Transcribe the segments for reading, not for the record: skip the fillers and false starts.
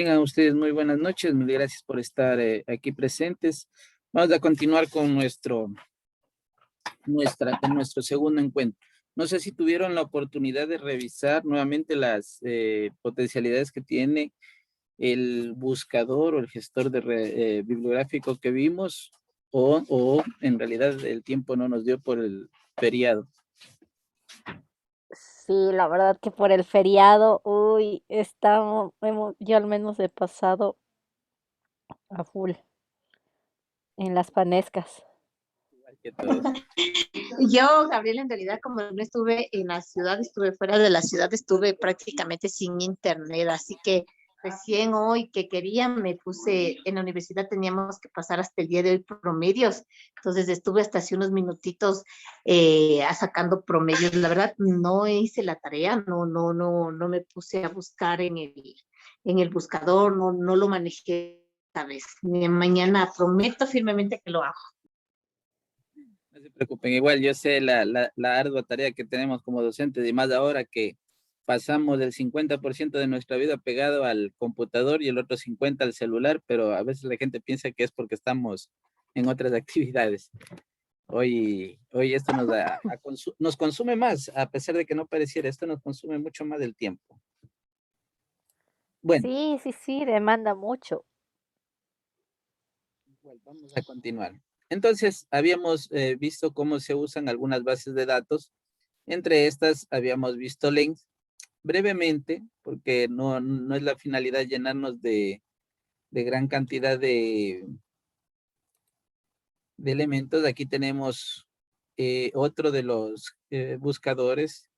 Tengan ustedes muy buenas noches, mil gracias por estar aquí presentes. Vamos a continuar con con nuestro segundo encuentro. No sé si tuvieron la oportunidad de revisar nuevamente las potencialidades que tiene el buscador o el gestor bibliográfico que vimos, o en realidad el tiempo no nos dio por el feriado. Sí, la verdad que por el feriado, uy, yo al menos he pasado a full en las panescas. Igual que todos. Yo, Gabriela, en realidad, como no estuve en la ciudad, estuve fuera de la ciudad, estuve prácticamente sin internet, así que recién hoy que quería me puse, en la universidad teníamos que pasar hasta el día de hoy promedios, entonces estuve hasta hace unos minutitos sacando promedios. La verdad, no hice la tarea, no me puse a buscar en el buscador, no lo manejé esta vez. Mañana prometo firmemente que lo hago. No se preocupen, igual yo sé la ardua tarea que tenemos como docentes y más ahora que pasamos el 50% de nuestra vida pegado al computador y el otro 50% al celular, pero a veces la gente piensa que es porque estamos en otras actividades. Hoy esto nos consume más, a pesar de que no pareciera, esto nos consume mucho más del tiempo. Bueno, Sí, sí, sí, demanda mucho. igual vamos a continuar. Entonces, habíamos visto cómo se usan algunas bases de datos. Entre estas, habíamos visto links brevemente, porque no es la finalidad llenarnos de gran cantidad de elementos. Aquí tenemos otro de los buscadores,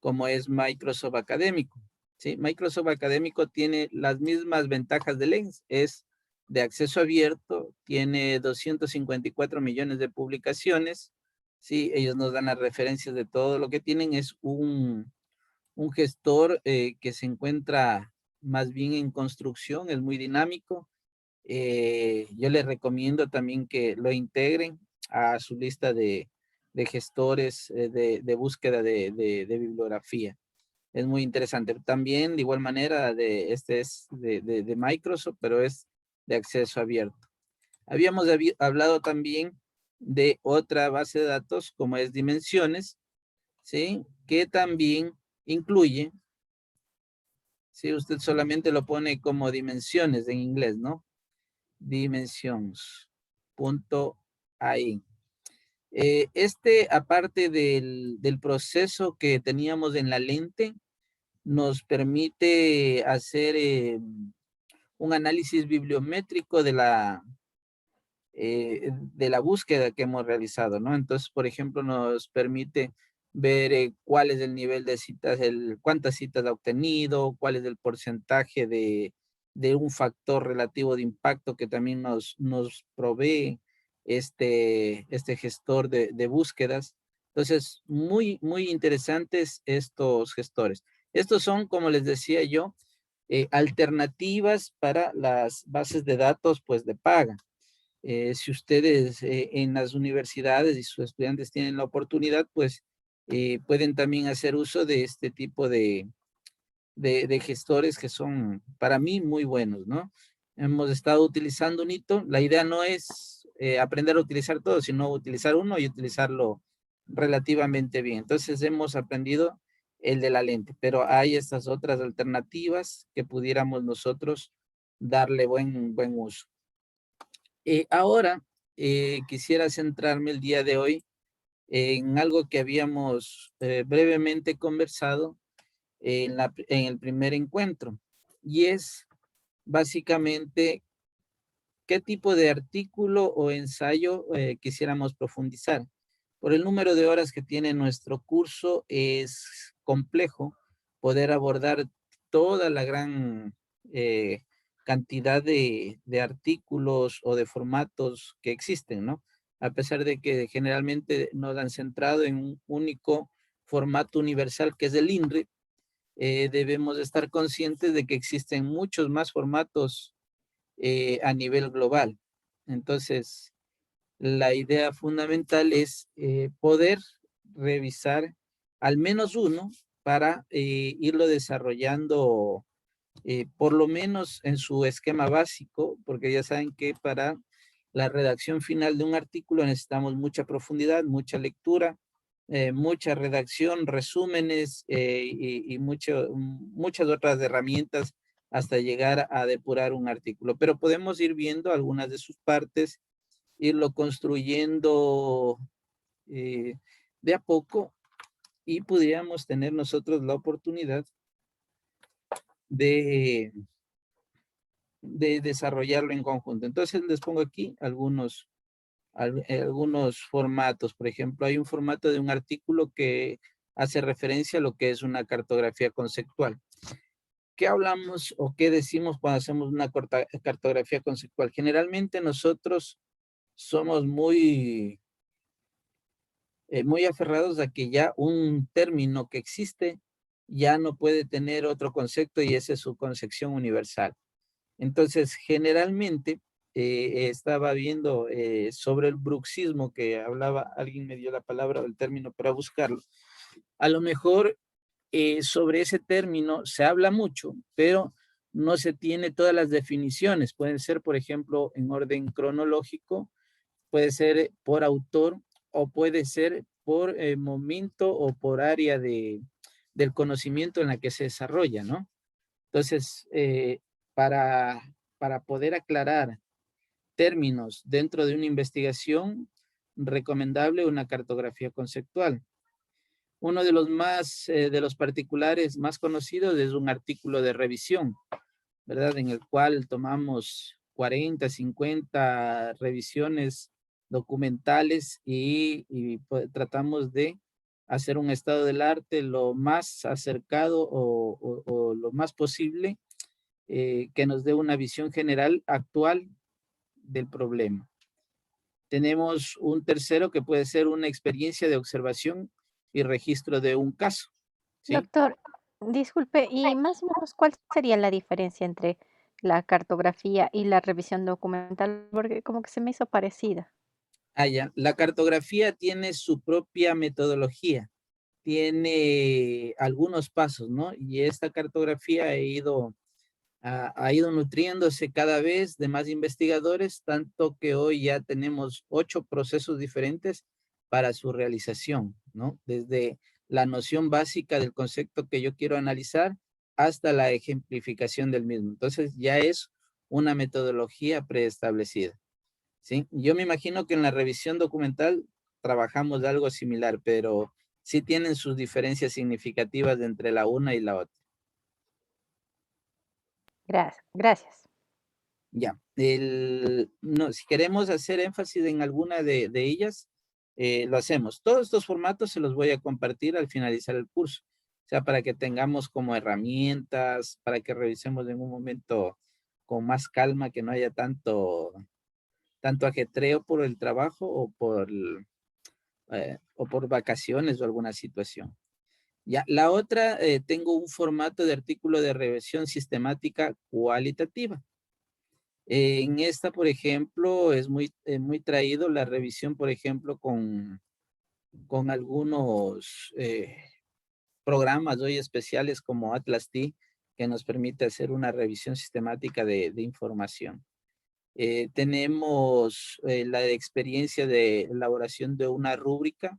como es Microsoft Académico. ¿Sí? Microsoft Académico tiene las mismas ventajas de Lens, es de acceso abierto, tiene 254 millones de publicaciones, ¿sí? Ellos nos dan las referencias de todo lo que tienen, es un gestor que se encuentra más bien en construcción, es muy dinámico. Yo les recomiendo también que lo integren a su lista de gestores de búsqueda de bibliografía. Es muy interesante. También, de igual manera, este es de Microsoft, pero es de acceso abierto. Habíamos hablado también de otra base de datos, como es Dimensiones, ¿sí? Que también incluye, si usted solamente lo pone como dimensiones en inglés, ¿no? Dimensions.ai. Aparte del proceso que teníamos en la lente, nos permite hacer un análisis bibliométrico de la búsqueda que hemos realizado, ¿no? Entonces, por ejemplo, nos permite ver cuál es el nivel de citas, cuántas citas ha obtenido, cuál es el porcentaje de un factor relativo de impacto que también nos provee este gestor de búsquedas. Entonces, muy interesantes estos gestores. Estos son, como les decía yo, alternativas para las bases de datos, pues, de paga. Si ustedes en las universidades y sus estudiantes tienen la oportunidad, pues pueden también hacer uso de este tipo de gestores que son para mí muy buenos, ¿no? Hemos estado utilizando un hito. La idea no es aprender a utilizar todo, sino utilizar uno y utilizarlo relativamente bien. Entonces hemos aprendido el de la lente, pero hay estas otras alternativas que pudiéramos nosotros darle buen uso. Ahora quisiera centrarme el día de hoy en algo que habíamos brevemente conversado en el primer encuentro, y es básicamente qué tipo de artículo o ensayo quisiéramos profundizar. Por el número de horas que tiene nuestro curso, es complejo poder abordar toda la gran cantidad de artículos o de formatos que existen, ¿no? A pesar de que generalmente nos han centrado en un único formato universal que es el INRI, debemos estar conscientes de que existen muchos más formatos a nivel global. Entonces, la idea fundamental es poder revisar al menos uno para irlo desarrollando por lo menos en su esquema básico, porque ya saben que para la redacción final de un artículo necesitamos mucha profundidad, mucha lectura, mucha redacción, resúmenes y muchas otras herramientas hasta llegar a depurar un artículo. Pero podemos ir viendo algunas de sus partes, irlo construyendo eh, de a poco y pudiéramos tener nosotros la oportunidad de, de desarrollarlo en conjunto. Entonces les pongo aquí algunos formatos. Por ejemplo, hay un formato de un artículo que hace referencia a lo que es una cartografía conceptual. ¿Qué hablamos o qué decimos cuando hacemos una cartografía conceptual? Generalmente nosotros somos muy aferrados a que ya un término que existe ya no puede tener otro concepto y esa es su concepción universal. Entonces, generalmente, estaba viendo sobre el bruxismo que hablaba, alguien me dio la palabra o el término para buscarlo. A lo mejor sobre ese término se habla mucho, pero no se tiene todas las definiciones. Pueden ser, por ejemplo, en orden cronológico, puede ser por autor o puede ser por momento o por área del conocimiento en la que se desarrolla, ¿no? Entonces, para, para poder aclarar términos dentro de una investigación, recomendable una cartografía conceptual. Uno de los particulares más conocidos es un artículo de revisión, ¿verdad? En el cual tomamos 40, 50 revisiones documentales y tratamos de hacer un estado del arte lo más acercado o lo más posible que nos dé una visión general actual del problema. Tenemos un tercero que puede ser una experiencia de observación y registro de un caso, ¿sí? Doctor, disculpe, y más o menos, ¿cuál sería la diferencia entre la cartografía y la revisión documental? Porque como que se me hizo parecida. Ah, ya. La cartografía tiene su propia metodología, tiene algunos pasos, ¿no? Y esta cartografía ha ido nutriéndose cada vez de más investigadores, tanto que hoy ya tenemos 8 procesos diferentes para su realización, ¿no? Desde la noción básica del concepto que yo quiero analizar hasta la ejemplificación del mismo. Entonces ya es una metodología preestablecida, ¿sí? Yo me imagino que en la revisión documental trabajamos de algo similar, pero sí tienen sus diferencias significativas entre la una y la otra. Gracias. Ya, no, si queremos hacer énfasis en alguna de ellas, lo hacemos. Todos estos formatos se los voy a compartir al finalizar el curso, o sea, para que tengamos como herramientas, para que revisemos en un momento con más calma, que no haya tanto ajetreo por el trabajo o por vacaciones o alguna situación. Ya, la otra, tengo un formato de artículo de revisión sistemática cualitativa. En esta, por ejemplo, es muy traído la revisión, por ejemplo, con algunos programas hoy especiales como Atlas T, que nos permite hacer una revisión sistemática de información. Tenemos la experiencia de elaboración de una rúbrica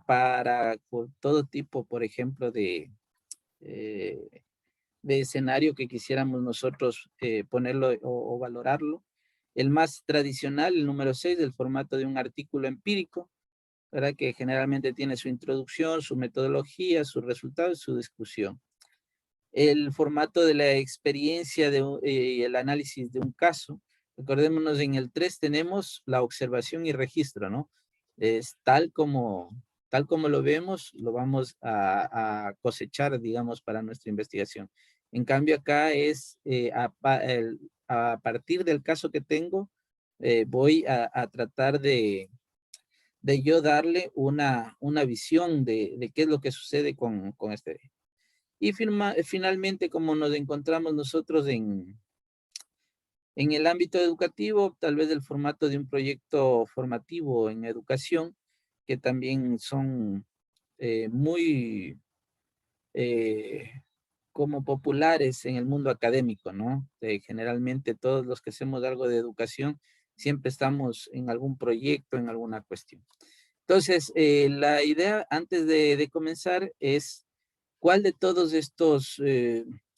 para todo tipo, por ejemplo, eh, de escenario que quisiéramos nosotros ponerlo o valorarlo. El más tradicional, el número 6, del formato de un artículo empírico, ¿verdad? Que generalmente tiene su introducción, su metodología, sus resultados y su discusión. El formato de la experiencia y el análisis de un caso. Recordémonos, en el 3 tenemos la observación y registro, ¿no? Es tal como lo vemos, lo vamos a cosechar, digamos, para nuestra investigación. En cambio, acá es a partir del caso que tengo, voy a tratar de yo darle una visión de qué es lo que sucede con este. Y finalmente, como nos encontramos nosotros en el ámbito educativo, tal vez el formato de un proyecto formativo en educación, que también son muy eh, como populares en el mundo académico, ¿no? Generalmente todos los que hacemos algo de educación siempre estamos en algún proyecto, en alguna cuestión. Entonces, la idea antes de comenzar es cuál de todos estos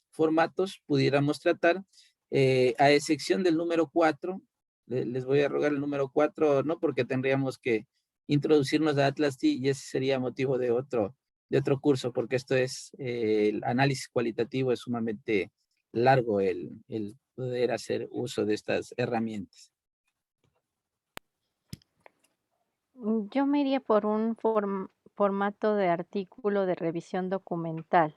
formatos pudiéramos tratar, a excepción del número 4. Les voy a rogar el número 4, no porque tendríamos que introducirnos a Atlas T y ese sería motivo de otro curso, porque esto es, el análisis cualitativo es sumamente largo el poder hacer uso de estas herramientas. Yo me iría por un formato de artículo de revisión documental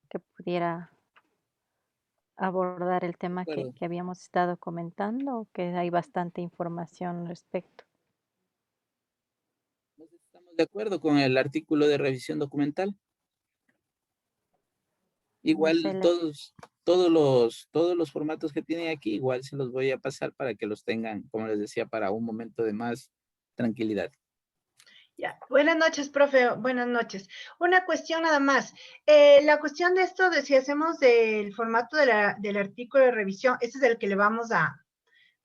que pudiera abordar el tema Bueno, que habíamos estado comentando, que hay bastante información al respecto. estamos de acuerdo con el artículo de revisión documental. Igual Excelente. todos los formatos que tienen aquí, igual se los voy a pasar para que los tengan, como les decía, para un momento de más tranquilidad. Ya. Buenas noches, profe. Buenas noches. Una cuestión nada más. La cuestión de esto, de si hacemos del formato del artículo de revisión, ese es el que le vamos a,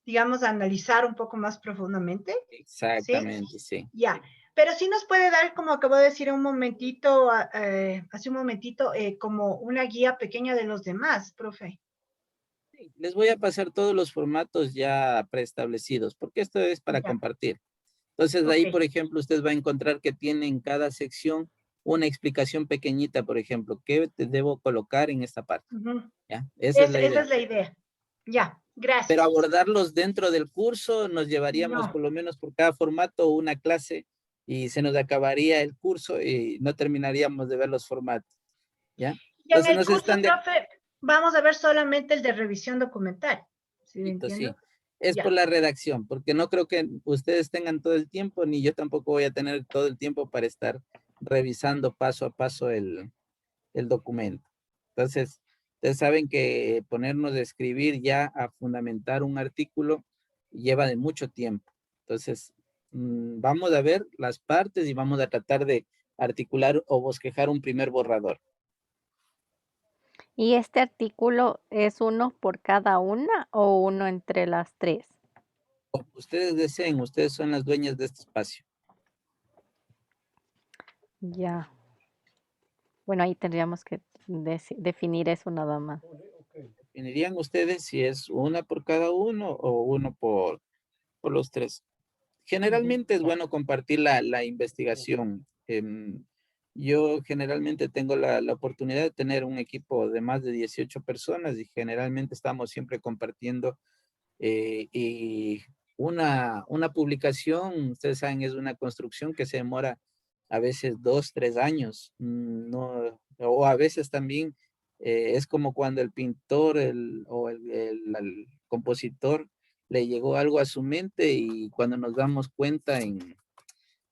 digamos, a analizar un poco más profundamente. Exactamente, sí. Ya. Pero sí nos puede dar, como acabo de decir un momentito, hace un momentito, como una guía pequeña de los demás, profe. Les voy a pasar todos los formatos ya preestablecidos, porque esto es para Ya. compartir. Entonces, de ahí, Ok. por ejemplo, usted va a encontrar que tiene en cada sección una explicación pequeñita, por ejemplo, ¿qué te debo colocar en esta parte? Ujú. ¿Ya? Esa es la Esa idea. es la idea. Ya, Pero gracias. abordarlos dentro del curso nos llevaríamos No. por lo menos por cada formato una clase y se nos acabaría el curso y no terminaríamos de ver los formatos, ¿ya? Y en Entonces, el no se curso, están de profe, vamos a ver solamente el de revisión documental. ¿Sí me acuerdo, entiendo? sí. Es por Ya. la redacción, porque no creo que ustedes tengan todo el tiempo, ni yo tampoco voy a tener todo el tiempo para estar revisando paso a paso el documento. Entonces, ustedes saben que ponernos a escribir ya a fundamentar un artículo lleva de mucho tiempo. Entonces, vamos a ver las partes y vamos a tratar de articular o bosquejar un primer borrador. ¿Y este artículo es uno por cada una o uno entre las tres? Como ustedes deseen, ustedes son las dueñas de este espacio. Ya. Bueno, ahí tendríamos que definir eso nada más. Definirían ustedes si es una por cada uno o uno por los tres. Generalmente es bueno compartir la investigación. Yo generalmente tengo la oportunidad de tener un equipo de más de 18 personas y generalmente estamos siempre compartiendo y una publicación, ustedes saben, es una construcción que se demora a veces 2, 3 años, no, o a veces también es como cuando el pintor o el compositor le llegó algo a su mente y cuando nos damos cuenta en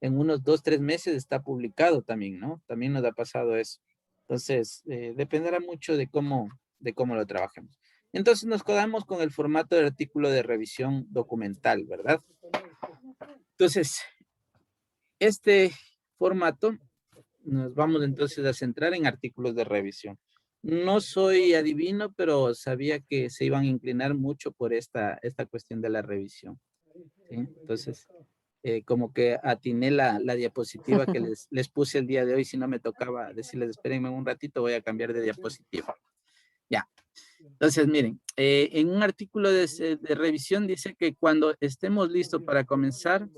unos 2, 3 meses está publicado también, ¿no? También nos ha pasado eso. Entonces, dependerá mucho de cómo lo trabajemos. Entonces nos quedamos con el formato del artículo de revisión documental, ¿verdad? Entonces, este formato nos vamos entonces a centrar en artículos de revisión. No soy adivino, pero sabía que se iban a inclinar mucho por esta cuestión de la revisión. ¿Sí? Entonces, como que atiné la diapositiva que les puse el día de hoy, si no me tocaba decirles, espérenme un ratito, voy a cambiar de diapositiva. Ya. Entonces, miren, en un artículo de revisión dice que cuando estemos listos para comenzar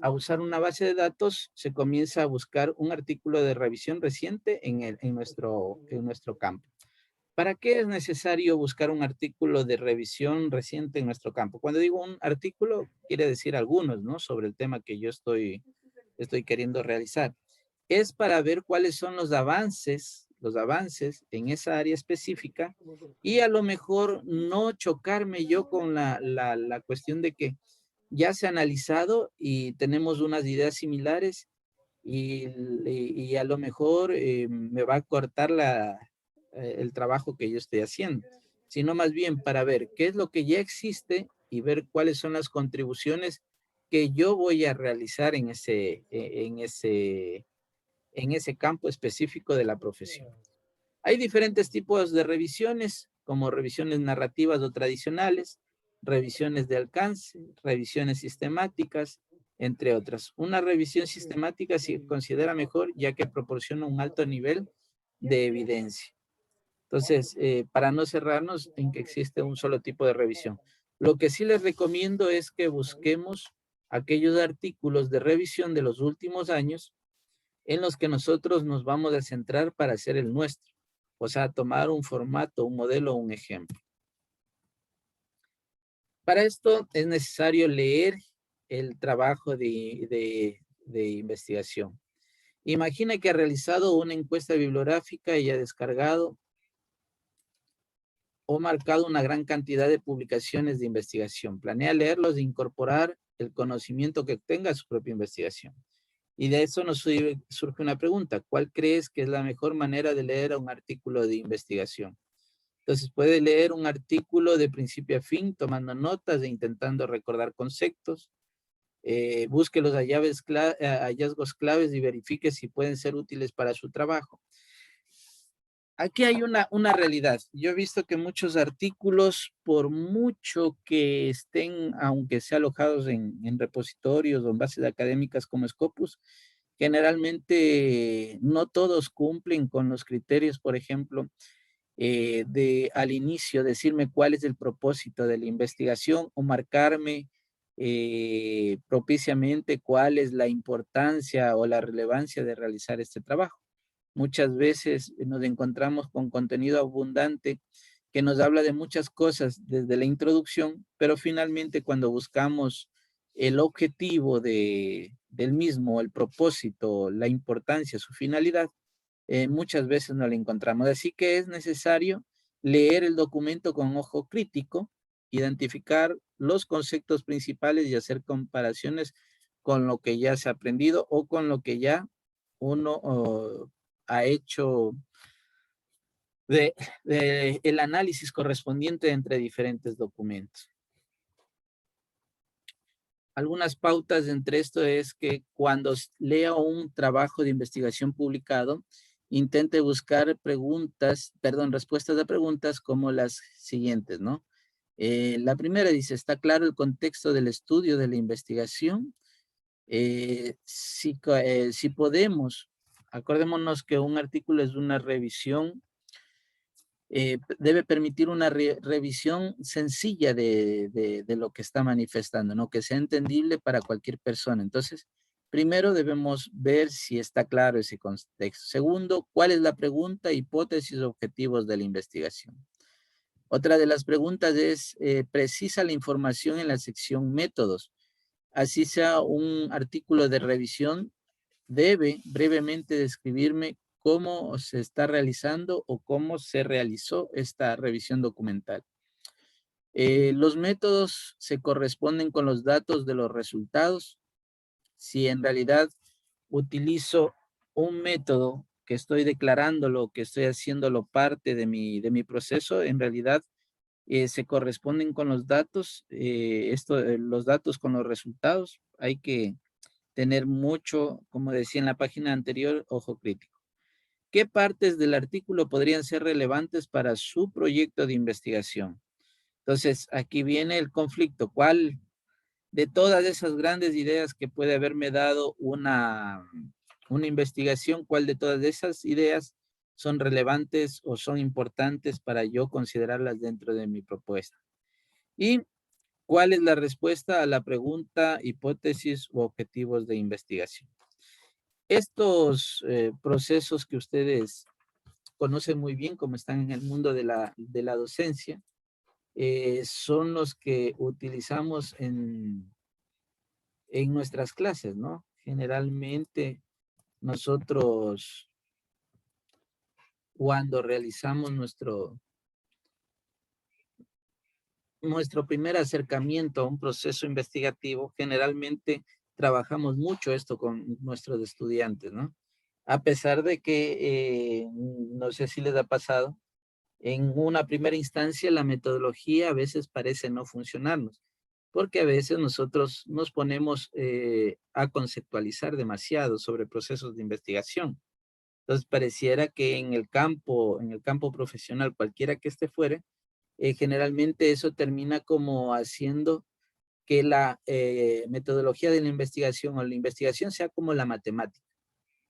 a usar una base de datos, se comienza a buscar un artículo de revisión reciente en nuestro campo. ¿Para qué es necesario buscar un artículo de revisión reciente en nuestro campo? Cuando digo un artículo, quiere decir algunos, ¿no? Sobre el tema que yo estoy queriendo realizar. Es para ver cuáles son los avances en esa área específica y a lo mejor no chocarme yo con la cuestión de que ya se ha analizado y tenemos unas ideas similares y a lo mejor me va a cortar el trabajo que yo estoy haciendo, sino más bien para ver qué es lo que ya existe y ver cuáles son las contribuciones que yo voy a realizar en ese campo específico de la profesión. Hay diferentes tipos de revisiones, como revisiones narrativas o tradicionales, revisiones de alcance, revisiones sistemáticas, entre otras. Una revisión sistemática se considera mejor ya que proporciona un alto nivel de evidencia. Entonces, para no cerrarnos en que existe un solo tipo de revisión. Lo que sí les recomiendo es que busquemos aquellos artículos de revisión de los últimos años en los que nosotros nos vamos a centrar para hacer el nuestro. O sea, tomar un formato, un modelo, un ejemplo. Para esto es necesario leer el trabajo de investigación. Imagina que ha realizado una encuesta bibliográfica y ha descargado o marcado una gran cantidad de publicaciones de investigación. Planea leerlos e incorporar el conocimiento que tenga a su propia investigación. Y de eso nos surge una pregunta. ¿Cuál crees que es la mejor manera de leer un artículo de investigación? Entonces puede leer un artículo de principio a fin, tomando notas e intentando recordar conceptos. Busque los hallazgos claves y verifique si pueden ser útiles para su trabajo. Aquí hay una realidad. Yo he visto que muchos artículos, por mucho que estén, aunque sea alojados en repositorios o en bases académicas como Scopus, generalmente no todos cumplen con los criterios, por ejemplo, de al inicio decirme cuál es el propósito de la investigación o marcarme propiciamente cuál es la importancia o la relevancia de realizar este trabajo. Muchas veces nos encontramos con contenido abundante que nos habla de muchas cosas desde la introducción, pero finalmente cuando buscamos el objetivo del mismo, el propósito, la importancia, su finalidad, muchas veces no la encontramos. Así que es necesario leer el documento con ojo crítico, identificar los conceptos principales y hacer comparaciones con lo que ya se ha aprendido o con lo que ya uno ha hecho el análisis correspondiente entre diferentes documentos. Algunas pautas entre esto es que cuando lea un trabajo de investigación publicado, intente buscar respuestas a preguntas como las siguientes, ¿no? La primera dice, ¿está claro el contexto del estudio de la investigación? Si podemos, acordémonos que un artículo es una revisión, debe permitir una revisión sencilla de lo que está manifestando, ¿no? Que sea entendible para cualquier persona. Entonces, primero debemos ver si está claro ese contexto. Segundo, ¿cuál es la pregunta, hipótesis, objetivos de la investigación? Otra de las preguntas es, ¿precisa la información en la sección métodos? Así sea un artículo de revisión, debe brevemente describirme cómo se está realizando o cómo se realizó esta revisión documental. Los métodos se corresponden con los datos de los resultados. Si en realidad utilizo un método que estoy declarándolo, que estoy haciéndolo parte de mi proceso, en realidad se corresponden con los datos, los datos con los resultados. Hay que tener mucho, como decía en la página anterior, ojo crítico. ¿Qué partes del artículo podrían ser relevantes para su proyecto de investigación? Entonces, aquí viene el conflicto. ¿Cuál de todas esas grandes ideas que puede haberme dado una investigación, cuál de todas esas ideas son relevantes o son importantes para yo considerarlas dentro de mi propuesta? Y ¿cuál es la respuesta a la pregunta, hipótesis u objetivos de investigación? Estos procesos que ustedes conocen muy bien, como están en el mundo de la docencia, son los que utilizamos en nuestras clases, ¿no? Generalmente nosotros cuando realizamos nuestro primer acercamiento a un proceso investigativo, generalmente trabajamos mucho esto con nuestros estudiantes, ¿no? A pesar de que, no sé si les ha pasado, en una primera instancia la metodología a veces parece no funcionarnos, porque a veces nosotros nos ponemos a conceptualizar demasiado sobre procesos de investigación. Entonces pareciera que en el campo profesional, cualquiera que esté fuera, generalmente eso termina como haciendo que la metodología de la investigación o la investigación sea como la matemática,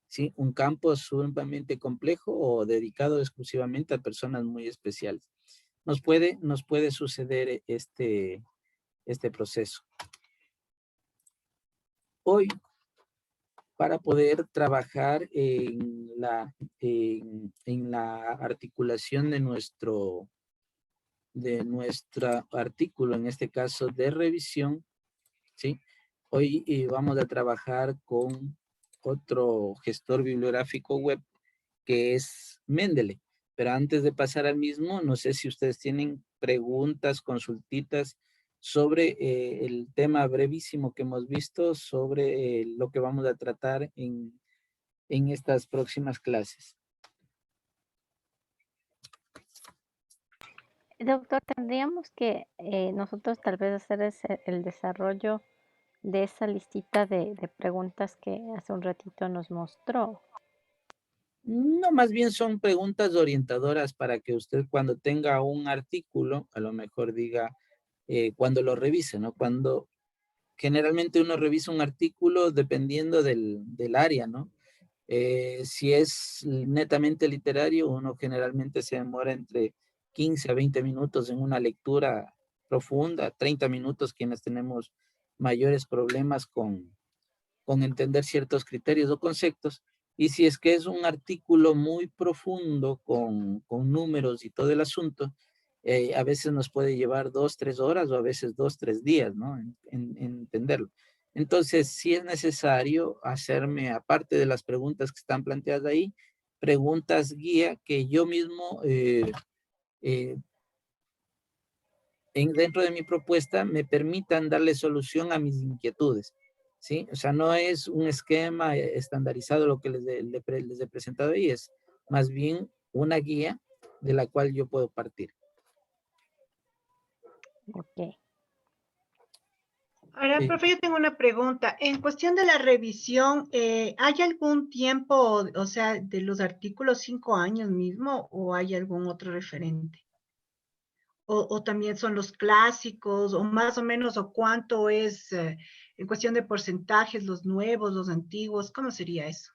¿sí? Un campo sumamente complejo o dedicado exclusivamente a personas muy especiales. Nos puede suceder este proceso. Hoy, para poder trabajar en la articulación de nuestro artículo, en este caso de revisión, ¿sí? Hoy vamos a trabajar con otro gestor bibliográfico web que es Mendeley. Pero antes de pasar al mismo, no sé si ustedes tienen preguntas, consultitas sobre el tema brevísimo que hemos visto, sobre lo que vamos a tratar en estas próximas clases. Doctor, tendríamos que nosotros tal vez hacer el desarrollo de esa listita de preguntas que hace un ratito nos mostró. No, más bien son preguntas orientadoras para que usted cuando tenga un artículo, a lo mejor diga, cuando lo revise, ¿no? Cuando generalmente uno revisa un artículo dependiendo del área, ¿no? Si es netamente literario, uno generalmente se demora entre 15 a 20 minutos en una lectura profunda, 30 minutos quienes tenemos mayores problemas con entender ciertos criterios o conceptos. Y si es que es un artículo muy profundo con números y todo el asunto, a veces nos puede llevar 2, 3 horas o a veces 2, 3 días, ¿no? En entenderlo. Entonces, sí es necesario hacerme, aparte de las preguntas que están planteadas ahí, preguntas guía que yo mismo, dentro de mi propuesta, me permitan darle solución a mis inquietudes, ¿sí? O sea, no es un esquema estandarizado lo que les he presentado ahí, es más bien una guía de la cual yo puedo partir. Ok. Ahora, profe, yo tengo una pregunta. En cuestión de la revisión, ¿hay algún tiempo, o sea, de los artículos 5 años mismo, o hay algún otro referente? O también son los clásicos, o más o menos, o cuánto es en cuestión de porcentajes, los nuevos, los antiguos, ¿cómo sería eso?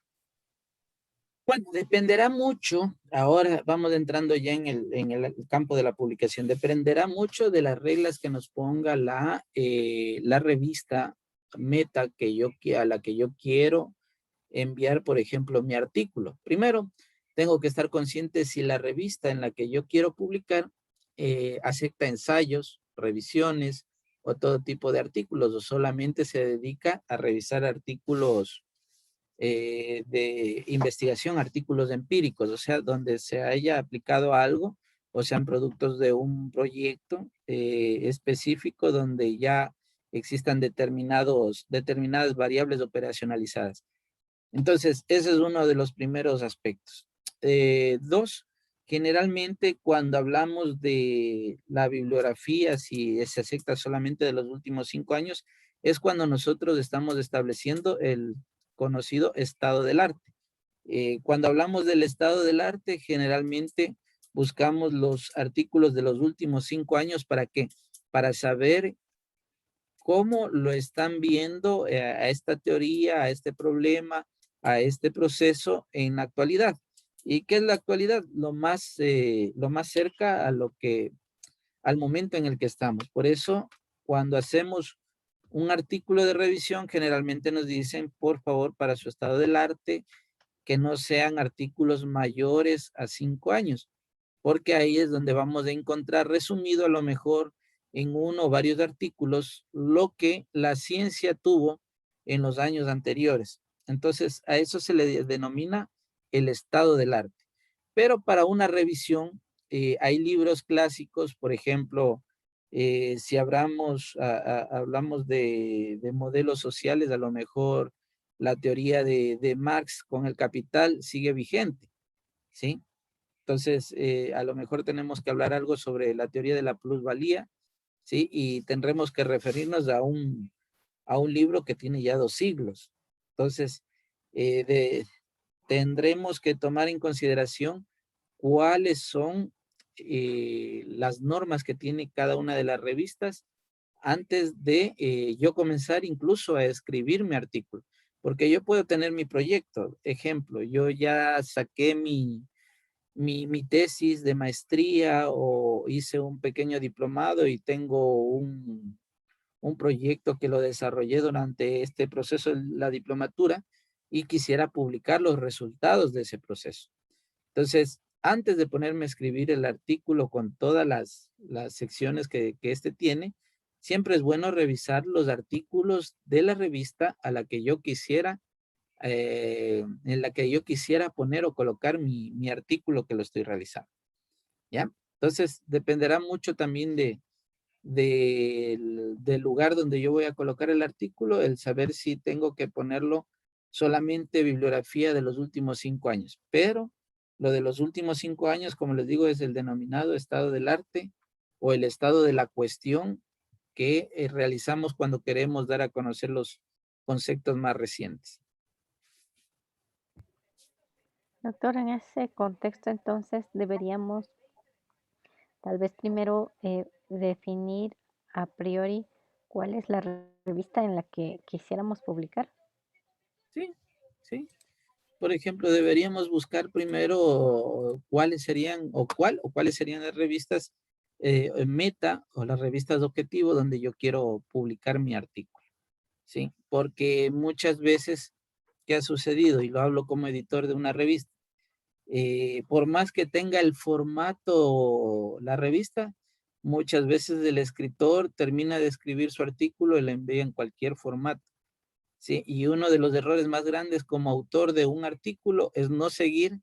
Bueno, dependerá mucho, ahora vamos entrando ya en el campo de la publicación, dependerá mucho de las reglas que nos ponga la revista meta a la que yo quiero enviar, por ejemplo, mi artículo. Primero, tengo que estar consciente si la revista en la que yo quiero publicar acepta ensayos, revisiones o todo tipo de artículos, o solamente se dedica a revisar artículos de investigación, artículos empíricos, o sea, donde se haya aplicado algo o sean productos de un proyecto específico donde ya existan determinadas variables operacionalizadas. Entonces, ese es uno de los primeros aspectos. Dos, generalmente cuando hablamos de la bibliografía, si se acepta solamente de los últimos 5 años, es cuando nosotros estamos estableciendo el conocido estado del arte. Cuando hablamos del estado del arte, generalmente buscamos los artículos de los últimos 5 años. ¿Para qué? Para saber cómo lo están viendo a esta teoría, a este problema, a este proceso en la actualidad. ¿Y qué es la actualidad? Lo más cerca al momento en el que estamos. Por eso, cuando hacemos un artículo de revisión, generalmente nos dicen, por favor, para su estado del arte, que no sean artículos mayores a 5 años, porque ahí es donde vamos a encontrar resumido a lo mejor en uno o varios artículos lo que la ciencia tuvo en los años anteriores. Entonces, a eso se le denomina el estado del arte. Pero para una revisión, hay libros clásicos, por ejemplo, si hablamos de modelos sociales, a lo mejor la teoría de Marx con el Capital sigue vigente, ¿sí? Entonces, a lo mejor tenemos que hablar algo sobre la teoría de la plusvalía, ¿sí? Y tendremos que referirnos a un libro que tiene ya 2 siglos. Entonces, tendremos que tomar en consideración cuáles son las normas que tiene cada una de las revistas antes de yo comenzar incluso a escribir mi artículo. Porque yo puedo tener mi proyecto. Ejemplo, yo ya saqué mi tesis de maestría o hice un pequeño diplomado y tengo un proyecto que lo desarrollé durante este proceso de la diplomatura y quisiera publicar los resultados de ese proceso. Entonces, antes de ponerme a escribir el artículo con todas las secciones que este tiene, siempre es bueno revisar los artículos de la revista a la que yo quisiera, en la que yo quisiera poner o colocar mi artículo que lo estoy realizando. ¿Ya? Entonces, dependerá mucho también del lugar donde yo voy a colocar el artículo, el saber si tengo que ponerlo solamente bibliografía de los últimos 5 años. Pero lo de los últimos 5 años, como les digo, es el denominado estado del arte o el estado de la cuestión que realizamos cuando queremos dar a conocer los conceptos más recientes. Doctor, en ese contexto entonces deberíamos tal vez primero definir a priori cuál es la revista en la que quisiéramos publicar. Sí, sí. Por ejemplo, deberíamos buscar primero cuáles serían o cuáles serían las revistas meta o las revistas de objetivo donde yo quiero publicar mi artículo, ¿sí? Porque muchas veces, ¿qué ha sucedido? Y lo hablo como editor de una revista. Por más que tenga el formato la revista, muchas veces el escritor termina de escribir su artículo y lo envía en cualquier formato. Sí, y uno de los errores más grandes como autor de un artículo es no seguir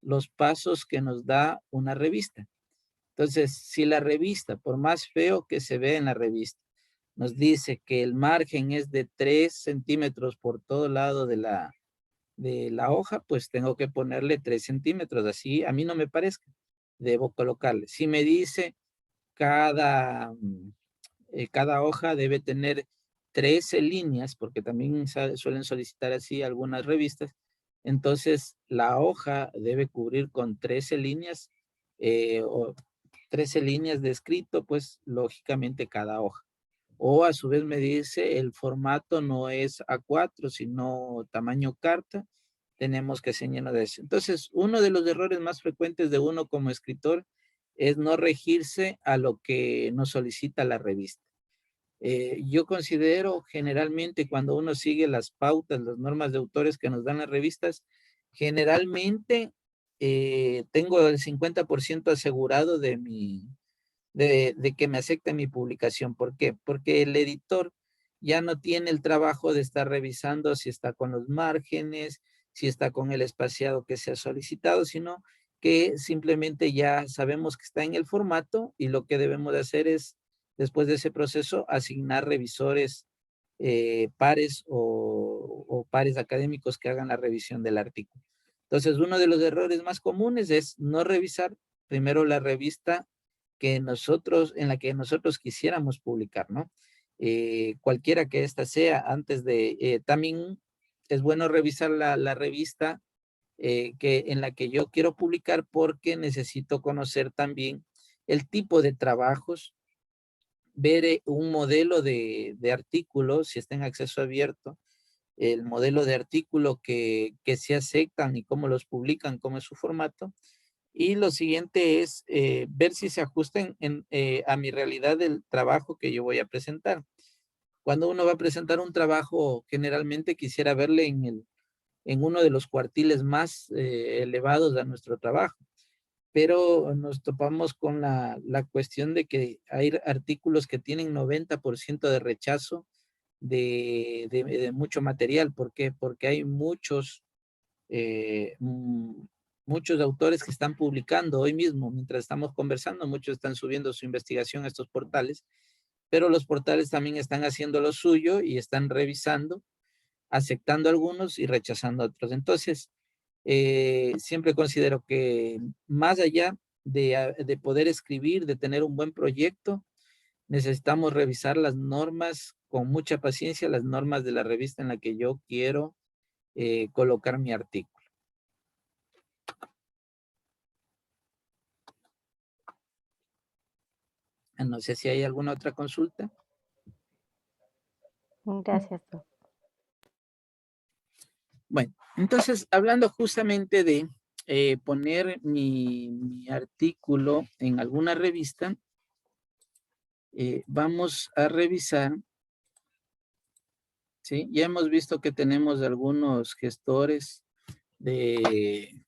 los pasos que nos da una revista. Entonces, si la revista, por más feo que se vea en la revista, nos dice que el margen es de 3 centímetros por todo lado de la hoja, pues tengo que ponerle 3 centímetros, así a mí no me parezca, debo colocarle. Si me dice cada, cada hoja debe tener 13 líneas, porque también suelen solicitar así algunas revistas, entonces la hoja debe cubrir con 13 líneas o 13 líneas de escrito, pues lógicamente cada hoja. O a su vez me dice el formato no es A4, sino tamaño carta, tenemos que señalar eso. Entonces, uno de los errores más frecuentes de uno como escritor es no regirse a lo que nos solicita la revista. Yo considero generalmente cuando uno sigue las pautas, las normas de autores que nos dan las revistas, generalmente tengo el 50% asegurado de que me acepte mi publicación. ¿Por qué? Porque el editor ya no tiene el trabajo de estar revisando si está con los márgenes, si está con el espaciado que se ha solicitado, sino que simplemente ya sabemos que está en el formato y lo que debemos de hacer es, después de ese proceso, asignar revisores pares o pares académicos que hagan la revisión del artículo. Entonces, uno de los errores más comunes es no revisar primero la revista en la que nosotros quisiéramos publicar, ¿no? Cualquiera que ésta sea, antes de, también es bueno revisar la revista en la que yo quiero publicar porque necesito conocer también el tipo de trabajos, ver un modelo de artículo, si está en acceso abierto, el modelo de artículo que se aceptan y cómo los publican, cómo es su formato. Y lo siguiente es ver si se ajustan a mi realidad del trabajo que yo voy a presentar. Cuando uno va a presentar un trabajo, generalmente quisiera verle en uno de los cuartiles más elevados de nuestro trabajo. Pero nos topamos con la cuestión de que hay artículos que tienen 90% de rechazo de mucho material. ¿Por qué? Porque hay eh, mm, muchos autores que están publicando hoy mismo, mientras estamos conversando, muchos están subiendo su investigación a estos portales, pero los portales también están haciendo lo suyo y están revisando, aceptando algunos y rechazando otros. Entonces, siempre considero que más allá de poder escribir, de tener un buen proyecto, necesitamos revisar las normas con mucha paciencia, las normas de la revista en la que yo quiero colocar mi artículo. No sé si hay alguna otra consulta. Gracias, doctor. Bueno, entonces, hablando justamente de poner mi artículo en alguna revista, vamos a revisar, ¿sí? Ya hemos visto que tenemos algunos gestores de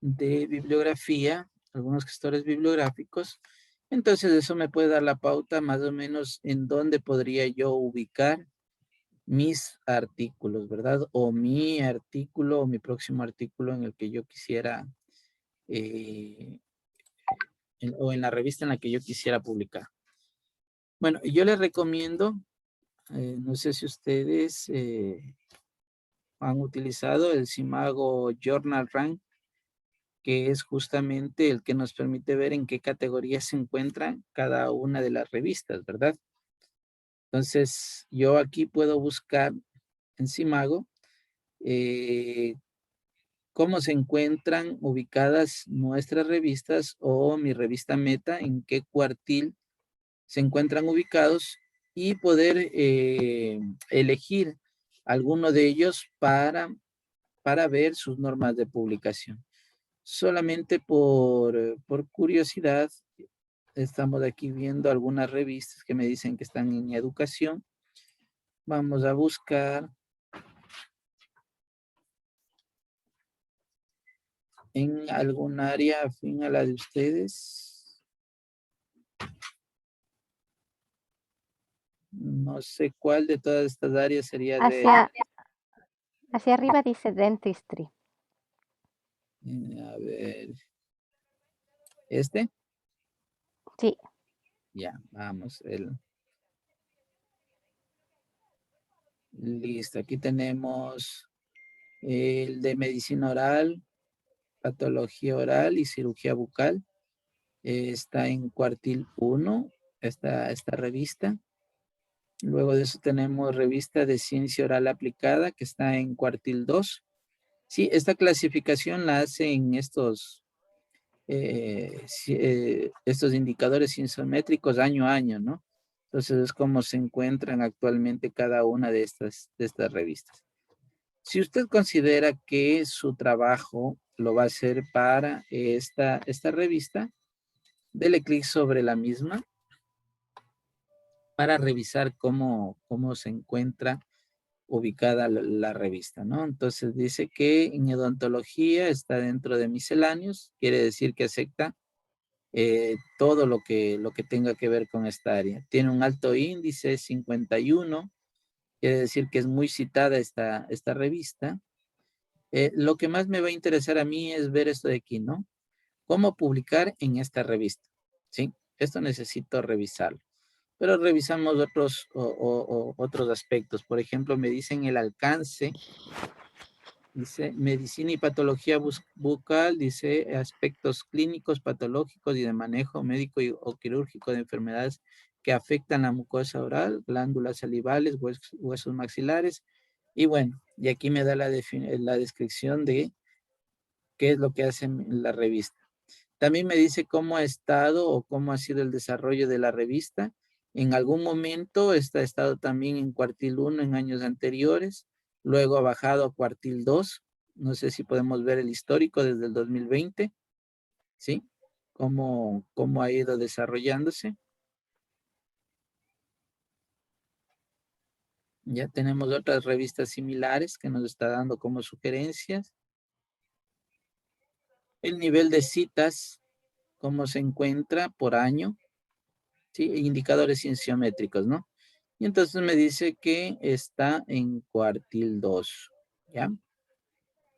bibliografía, algunos gestores bibliográficos. Entonces, eso me puede dar la pauta más o menos en dónde podría yo ubicar mis artículos, ¿verdad? O mi artículo o mi próximo artículo en el que yo quisiera, o en la revista en la que yo quisiera publicar. Bueno, yo les recomiendo, no sé si ustedes han utilizado el Simago Journal Rank, que es justamente el que nos permite ver en qué categoría se encuentran cada una de las revistas, ¿verdad? Entonces, yo aquí puedo buscar en Simago cómo se encuentran ubicadas nuestras revistas o mi revista Meta, en qué cuartil se encuentran ubicados y poder elegir alguno de ellos para ver sus normas de publicación. Solamente por curiosidad, estamos aquí viendo algunas revistas que me dicen que están en educación. Vamos a buscar en algún área afín a la de ustedes. No sé cuál de todas estas áreas sería de... Hacia arriba dice dentistry. A ver. ¿Este? Sí. Ya, vamos. Listo, aquí tenemos el de medicina oral, patología oral y cirugía bucal. Está en cuartil 1, esta revista. Luego de eso tenemos revista de ciencia oral aplicada, que está en cuartil 2. Sí, esta clasificación la hacen estos indicadores isométricos año a año, ¿no? Entonces es como se encuentran actualmente cada una de estas revistas. Si usted considera que su trabajo lo va a hacer para esta revista, dele clic sobre la misma para revisar cómo se encuentra ubicada la revista, ¿no? Entonces dice que en odontología está dentro de misceláneos, quiere decir que acepta todo lo que tenga que ver con esta área. Tiene un alto índice, 51, quiere decir que es muy citada esta revista. Lo que más me va a interesar a mí es ver esto de aquí, ¿no? ¿Cómo publicar en esta revista? ¿Sí? Esto necesito revisarlo. Pero revisamos otros aspectos. Por ejemplo, me dicen el alcance. Dice medicina y patología bucal, dice aspectos clínicos, patológicos y de manejo médico o quirúrgico de enfermedades que afectan la mucosa oral, glándulas salivales, huesos maxilares. Y bueno, y aquí me da la descripción de qué es lo que hace la revista. También me dice cómo ha estado o cómo ha sido el desarrollo de la revista. En algún momento está estado también en cuartil 1 en años anteriores, luego ha bajado a cuartil 2. No sé si podemos ver el histórico desde el 2020, ¿sí? Cómo ha ido desarrollándose. Ya tenemos otras revistas similares que nos está dando como sugerencias. El nivel de citas, cómo se encuentra por año, ¿sí? Indicadores cienciométricos, ¿no? Y entonces me dice que está en cuartil 2, ¿ya?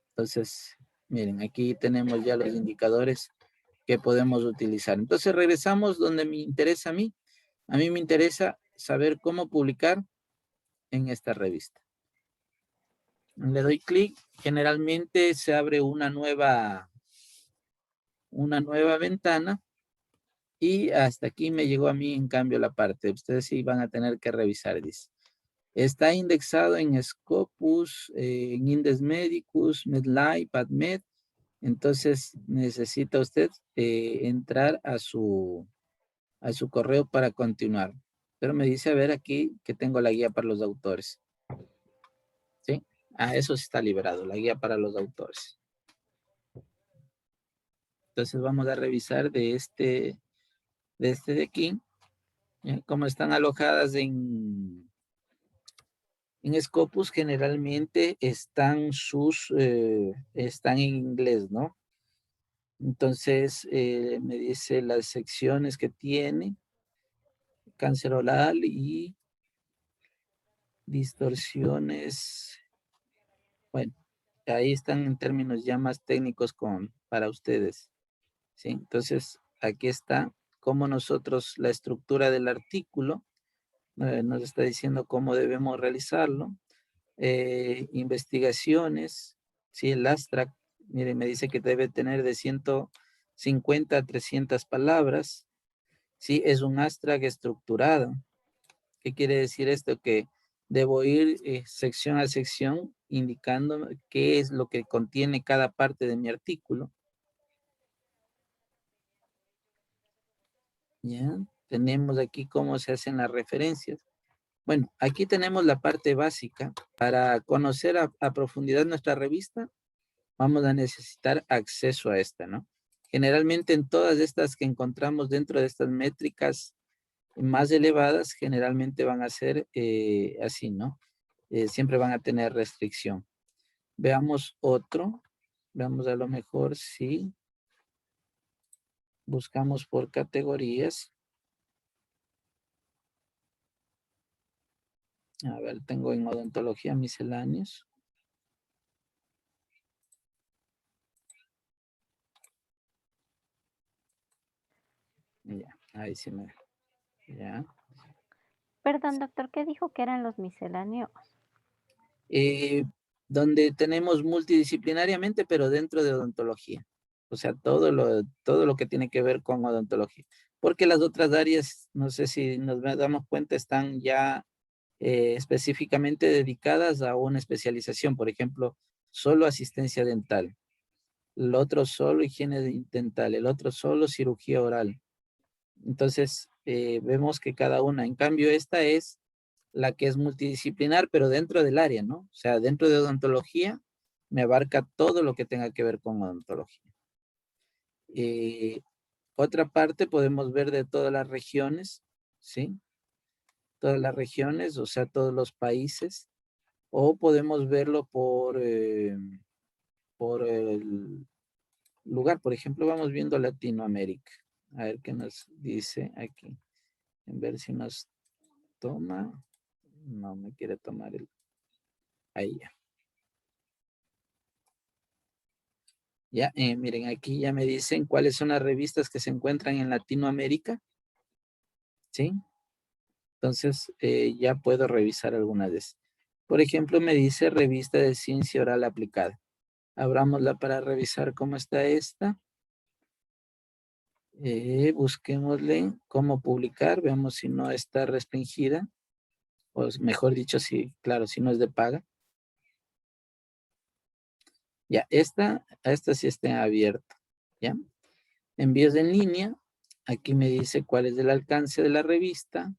Entonces, miren, aquí tenemos ya los indicadores que podemos utilizar. Entonces regresamos donde me interesa a mí. A mí me interesa saber cómo publicar en esta revista. Le doy clic, generalmente se abre una nueva ventana y hasta aquí me llegó a mí en cambio la parte. Ustedes sí van a tener que revisar, dice. Está indexado en Scopus, en Index Medicus, MedLife, PubMed Entonces necesita usted entrar a su correo para continuar. Pero me dice, a ver aquí que tengo la guía para los autores. ¿Sí? Ah, eso sí está liberado, la guía para los autores. Entonces vamos a revisar de este de aquí, ¿ya? Como están alojadas en Scopus, generalmente están están en inglés, ¿no? Entonces me dice las secciones que tiene, cáncer oral y distorsiones. Bueno, ahí están en términos ya más técnicos para ustedes, ¿sí? Entonces, aquí está cómo nosotros, la estructura del artículo, nos está diciendo cómo debemos realizarlo. Investigaciones, ¿sí? El abstract, miren, me dice que debe tener de 150 a 300 palabras, ¿sí? Es un abstract estructurado. ¿Qué quiere decir esto? Que debo ir sección a sección indicando qué es lo que contiene cada parte de mi artículo. ¿Ya? Tenemos aquí cómo se hacen las referencias. Bueno, aquí tenemos la parte básica. Para conocer a profundidad nuestra revista, vamos a necesitar acceso a esta, ¿no? Generalmente en todas estas que encontramos dentro de estas métricas más elevadas, generalmente van a ser así, ¿no? Siempre van a tener restricción. Veamos otro. Veamos a lo mejor si buscamos por categorías. A ver, tengo en odontología misceláneos. Ya, ahí sí me... Ya. Perdón, doctor, ¿qué dijo que eran los misceláneos? Donde tenemos multidisciplinariamente, pero dentro de odontología. O sea, todo lo que tiene que ver con odontología. Porque las otras áreas, no sé si nos damos cuenta, están ya específicamente dedicadas a una especialización. Por ejemplo, solo asistencia dental. El otro solo higiene dental. El otro solo cirugía oral. Entonces, vemos que cada una. En cambio, esta es la que es multidisciplinar, pero dentro del área, ¿no? O sea, dentro de odontología me abarca todo lo que tenga que ver con odontología. Otra parte podemos ver de todas las regiones, ¿sí? Todas las regiones, o sea, todos los países, o podemos verlo por el lugar. Por ejemplo, vamos viendo Latinoamérica. A ver qué nos dice aquí. En ver si nos toma. No me quiere tomar el... Ahí ya. Ya, miren, aquí ya me dicen cuáles son las revistas que se encuentran en Latinoamérica. ¿Sí? Entonces, ya puedo revisar algunas de esas. Por ejemplo, me dice revista de ciencia oral aplicada. Abrámosla para revisar cómo está esta. Busquémosle cómo publicar. Veamos si no está restringida. O mejor dicho, si, claro, si no es de paga. Ya, esta sí está abierta. ¿Ya? Envíos en línea. Aquí me dice cuál es el alcance de la revista.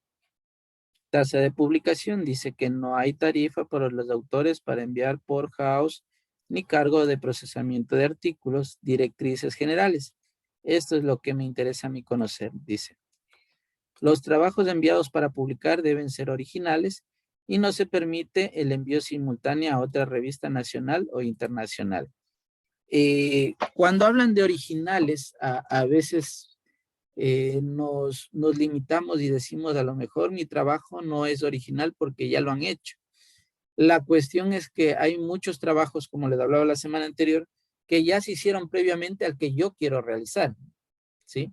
Tasa de publicación. Dice que no hay tarifa para los autores para enviar por house ni cargo de procesamiento de artículos, directrices generales. Esto es lo que me interesa a mí conocer, dice. Los trabajos enviados para publicar deben ser originales y no se permite el envío simultáneo a otra revista nacional o internacional. Cuando hablan de originales, a veces nos limitamos y decimos a lo mejor mi trabajo no es original porque ya lo han hecho. La cuestión es que hay muchos trabajos, como les hablaba la semana anterior, que ya se hicieron previamente al que yo quiero realizar, ¿sí?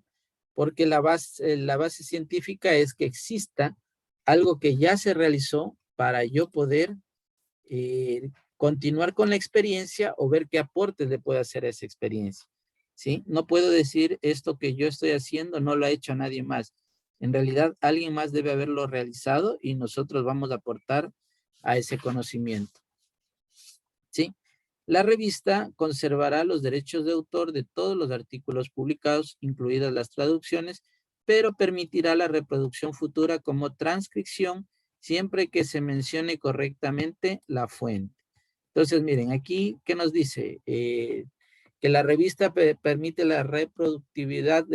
Porque la base científica es que exista algo que ya se realizó para yo poder continuar con la experiencia o ver qué aportes le puede hacer a esa experiencia, ¿sí? No puedo decir esto que yo estoy haciendo no lo ha hecho nadie más. En realidad, alguien más debe haberlo realizado y nosotros vamos a aportar a ese conocimiento, ¿sí? La revista conservará los derechos de autor de todos los artículos publicados, incluidas las traducciones, pero permitirá la reproducción futura como transcripción siempre que se mencione correctamente la fuente. Entonces, miren, aquí, ¿qué nos dice? Que la revista permite la reproductividad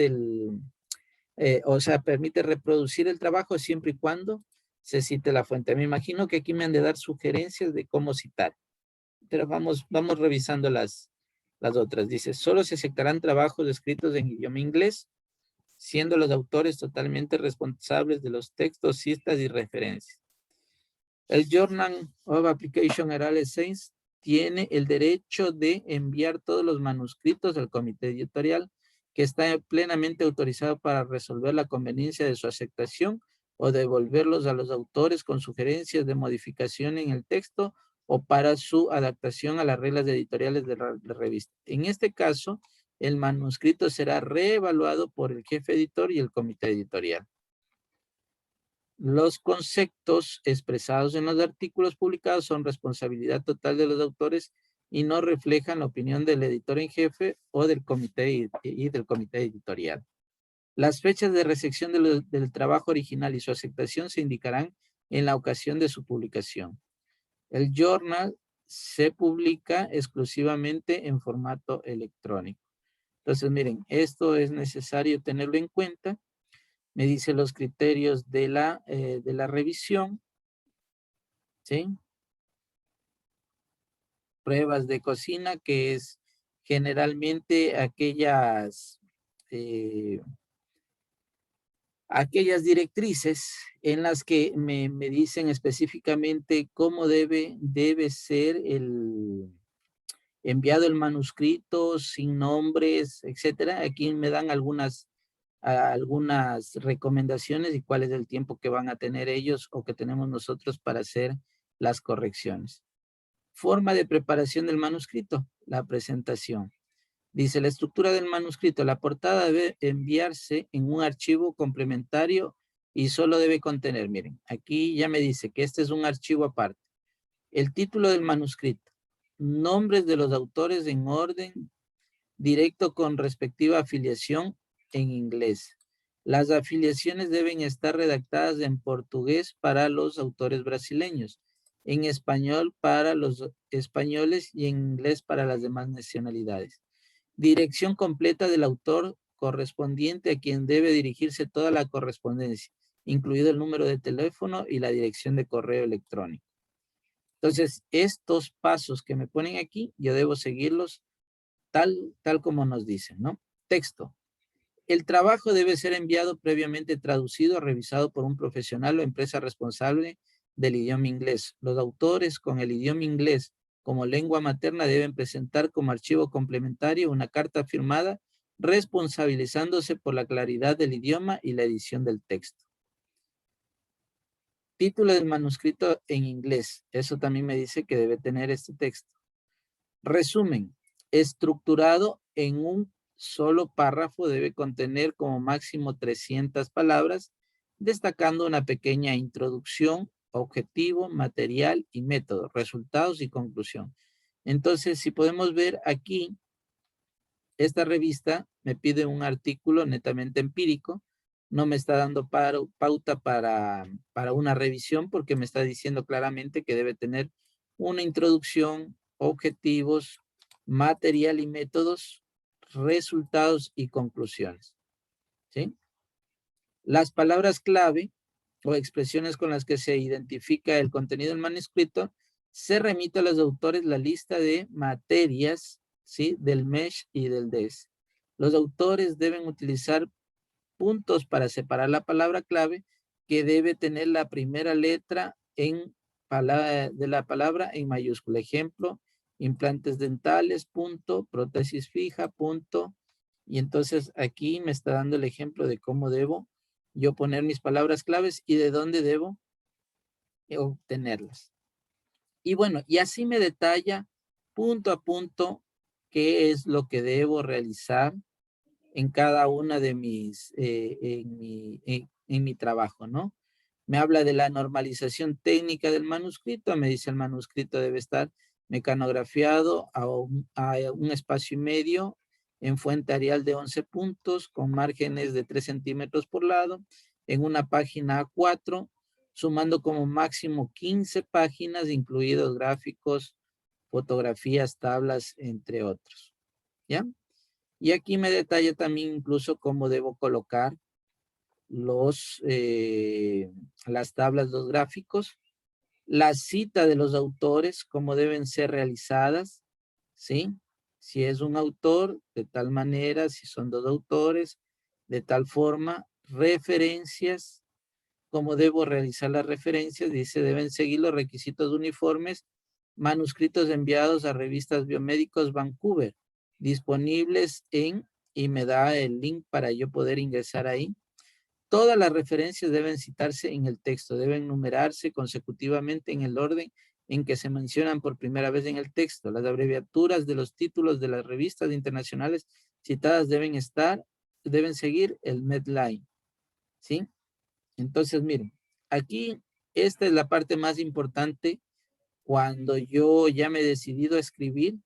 o sea, permite reproducir el trabajo siempre y cuando se cite la fuente. Me imagino que aquí me han de dar sugerencias de cómo citar. Pero vamos revisando las otras. Dice, solo se aceptarán trabajos escritos en idioma inglés, siendo los autores totalmente responsables de los textos, citas y referencias. El Journal of Application Oral Science tiene el derecho de enviar todos los manuscritos al comité editorial, que está plenamente autorizado para resolver la conveniencia de su aceptación o devolverlos a los autores con sugerencias de modificación en el texto o para su adaptación a las reglas editoriales de la revista. En este caso, el manuscrito será reevaluado por el jefe editor y el comité editorial. Los conceptos expresados en los artículos publicados son responsabilidad total de los autores y no reflejan la opinión del editor en jefe o del comité del comité editorial. Las fechas de recepción del trabajo original y su aceptación se indicarán en la ocasión de su publicación. El journal se publica exclusivamente en formato electrónico. Entonces, miren, esto es necesario tenerlo en cuenta. Me dice los criterios de la revisión, ¿sí? Pruebas de cocina, que es generalmente aquellas directrices en las que me dicen específicamente cómo debe ser enviado el manuscrito, sin nombres, etcétera. Aquí me dan algunas recomendaciones y cuál es el tiempo que van a tener ellos o que tenemos nosotros para hacer las correcciones. Forma de preparación del manuscrito, la presentación. Dice, la estructura del manuscrito, la portada debe enviarse en un archivo complementario y solo debe contener, miren, aquí ya me dice que este es un archivo aparte. El título del manuscrito, nombres de los autores en orden directo con respectiva afiliación en inglés. Las afiliaciones deben estar redactadas en portugués para los autores brasileños, en español para los españoles y en inglés para las demás nacionalidades. Dirección completa del autor correspondiente a quien debe dirigirse toda la correspondencia, incluido el número de teléfono y la dirección de correo electrónico. Entonces, estos pasos que me ponen aquí, yo debo seguirlos tal como nos dicen, ¿no? Texto. El trabajo debe ser enviado previamente traducido, revisado por un profesional o empresa responsable del idioma inglés. Los autores con el idioma inglés como lengua materna deben presentar como archivo complementario una carta firmada responsabilizándose por la claridad del idioma y la edición del texto. Título del manuscrito en inglés. Eso también me dice que debe tener este texto. Resumen. Estructurado en un solo párrafo, debe contener como máximo 300 palabras, destacando una pequeña introducción, objetivo, material y método, resultados y conclusión. Entonces, si podemos ver aquí, esta revista me pide un artículo netamente empírico, no me está dando pauta para una revisión porque me está diciendo claramente que debe tener una introducción, objetivos, material y métodos, resultados y conclusiones. ¿Sí? Las palabras clave o expresiones con las que se identifica el contenido del manuscrito se remite a los autores la lista de materias, ¿sí? Del MESH y del DES. Los autores deben utilizar puntos para separar la palabra clave que debe tener la primera letra de la palabra en mayúscula. Ejemplo, implantes dentales, punto, prótesis fija, punto. Y entonces aquí me está dando el ejemplo de cómo debo yo poner mis palabras claves y de dónde debo obtenerlas. Y bueno, y así me detalla punto a punto qué es lo que debo realizar en cada una de mis, en mi trabajo, ¿no? Me habla de la normalización técnica del manuscrito, me dice el manuscrito debe estar mecanografiado a un espacio y medio en fuente Arial de 11 puntos con márgenes de 3 centímetros por lado en una página A4, sumando como máximo 15 páginas, incluidos gráficos, fotografías, tablas, entre otros. ¿Ya? Y aquí me detalla también incluso cómo debo colocar las tablas, los gráficos, la cita de los autores, cómo deben ser realizadas, ¿sí? Si es un autor, de tal manera, si son dos autores, de tal forma, referencias, cómo debo realizar las referencias, dice, deben seguir los requisitos uniformes, manuscritos enviados a revistas biomédicos Vancouver, disponibles y me da el link para yo poder ingresar ahí. Todas las referencias deben citarse en el texto, deben numerarse consecutivamente en el orden en que se mencionan por primera vez en el texto. Las abreviaturas de los títulos de las revistas internacionales citadas deben seguir el Medline, ¿sí? Entonces, miren, aquí esta es la parte más importante cuando yo ya me he decidido a escribir,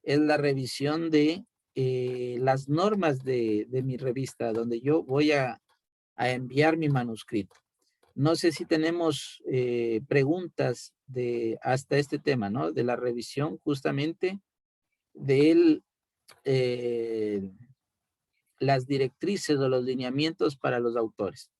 es la revisión de las normas de mi revista, donde yo voy a enviar mi manuscrito. No sé si tenemos preguntas hasta este tema, ¿no? De la revisión justamente de las directrices o los lineamientos para los autores.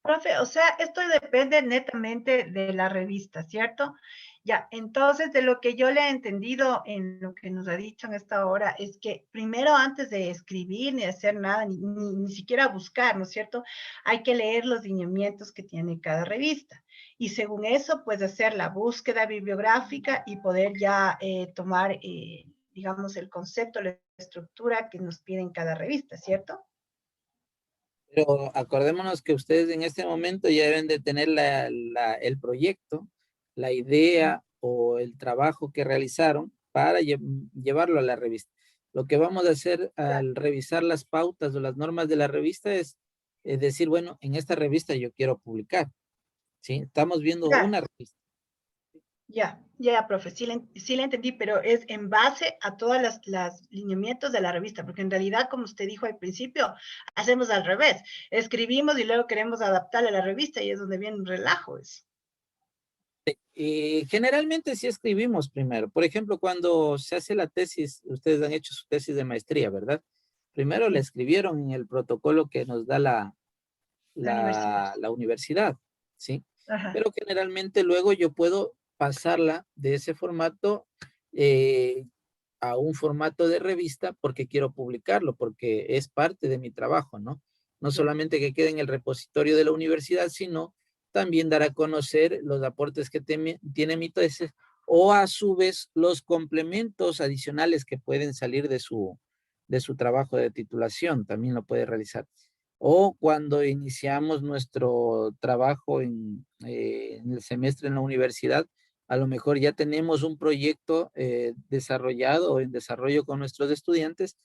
Profe, o sea, esto depende netamente de la revista, ¿cierto? Ya, entonces de lo que yo le he entendido en lo que nos ha dicho en esta hora es que primero antes de escribir ni hacer nada, ni siquiera buscar, ¿no es cierto? Hay que leer los lineamientos que tiene cada revista. Y según eso, pues hacer la búsqueda bibliográfica y poder ya tomar, digamos, el concepto, la estructura que nos piden cada revista, ¿cierto? Pero acordémonos que ustedes en este momento ya deben de tener el proyecto, la idea o el trabajo que realizaron para llevarlo a la revista. Lo que vamos a hacer al revisar las pautas o las normas de la revista es decir, bueno, en esta revista yo quiero publicar, ¿sí? Estamos viendo Ya. una revista. Ya, profe, sí le entendí, pero es en base a todas las lineamientos de la revista, porque en realidad, como usted dijo al principio, hacemos al revés, escribimos y luego queremos adaptarle a la revista y es donde viene un relajo eso. Generalmente sí escribimos primero. Por ejemplo, cuando se hace la tesis, ustedes han hecho su tesis de maestría, ¿verdad? Primero la escribieron en el protocolo que nos da la universidad, ¿sí? Ajá. Pero generalmente luego yo puedo pasarla de ese formato a un formato de revista porque quiero publicarlo, porque es parte de mi trabajo, ¿no? No solamente que quede en el repositorio de la universidad, sino también dar a conocer los aportes que tiene mi tesis o a su vez los complementos adicionales que pueden salir de su trabajo de titulación, también lo puede realizar. O cuando iniciamos nuestro trabajo en el semestre en la universidad, a lo mejor ya tenemos un proyecto desarrollado o en desarrollo con nuestros estudiantes.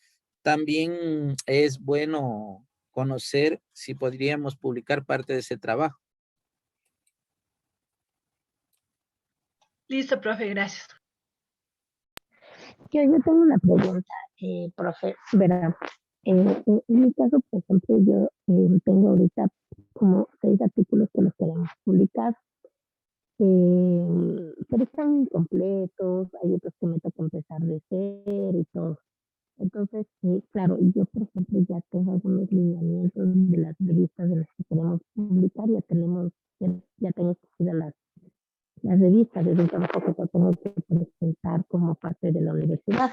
También es bueno conocer si podríamos publicar parte de ese trabajo. Listo, profe, gracias. Yo tengo una pregunta, profe, verá. En mi caso, por ejemplo, yo tengo ahorita como 6 artículos que los queremos publicar, pero están incompletos, hay otros que me toca empezar de cero y todo. Entonces, claro, yo, por ejemplo, ya tengo algunos lineamientos de las revistas de las que queremos publicar, ya tengo escogidas las revistas, es un trabajo que yo tengo que presentar como parte de la universidad.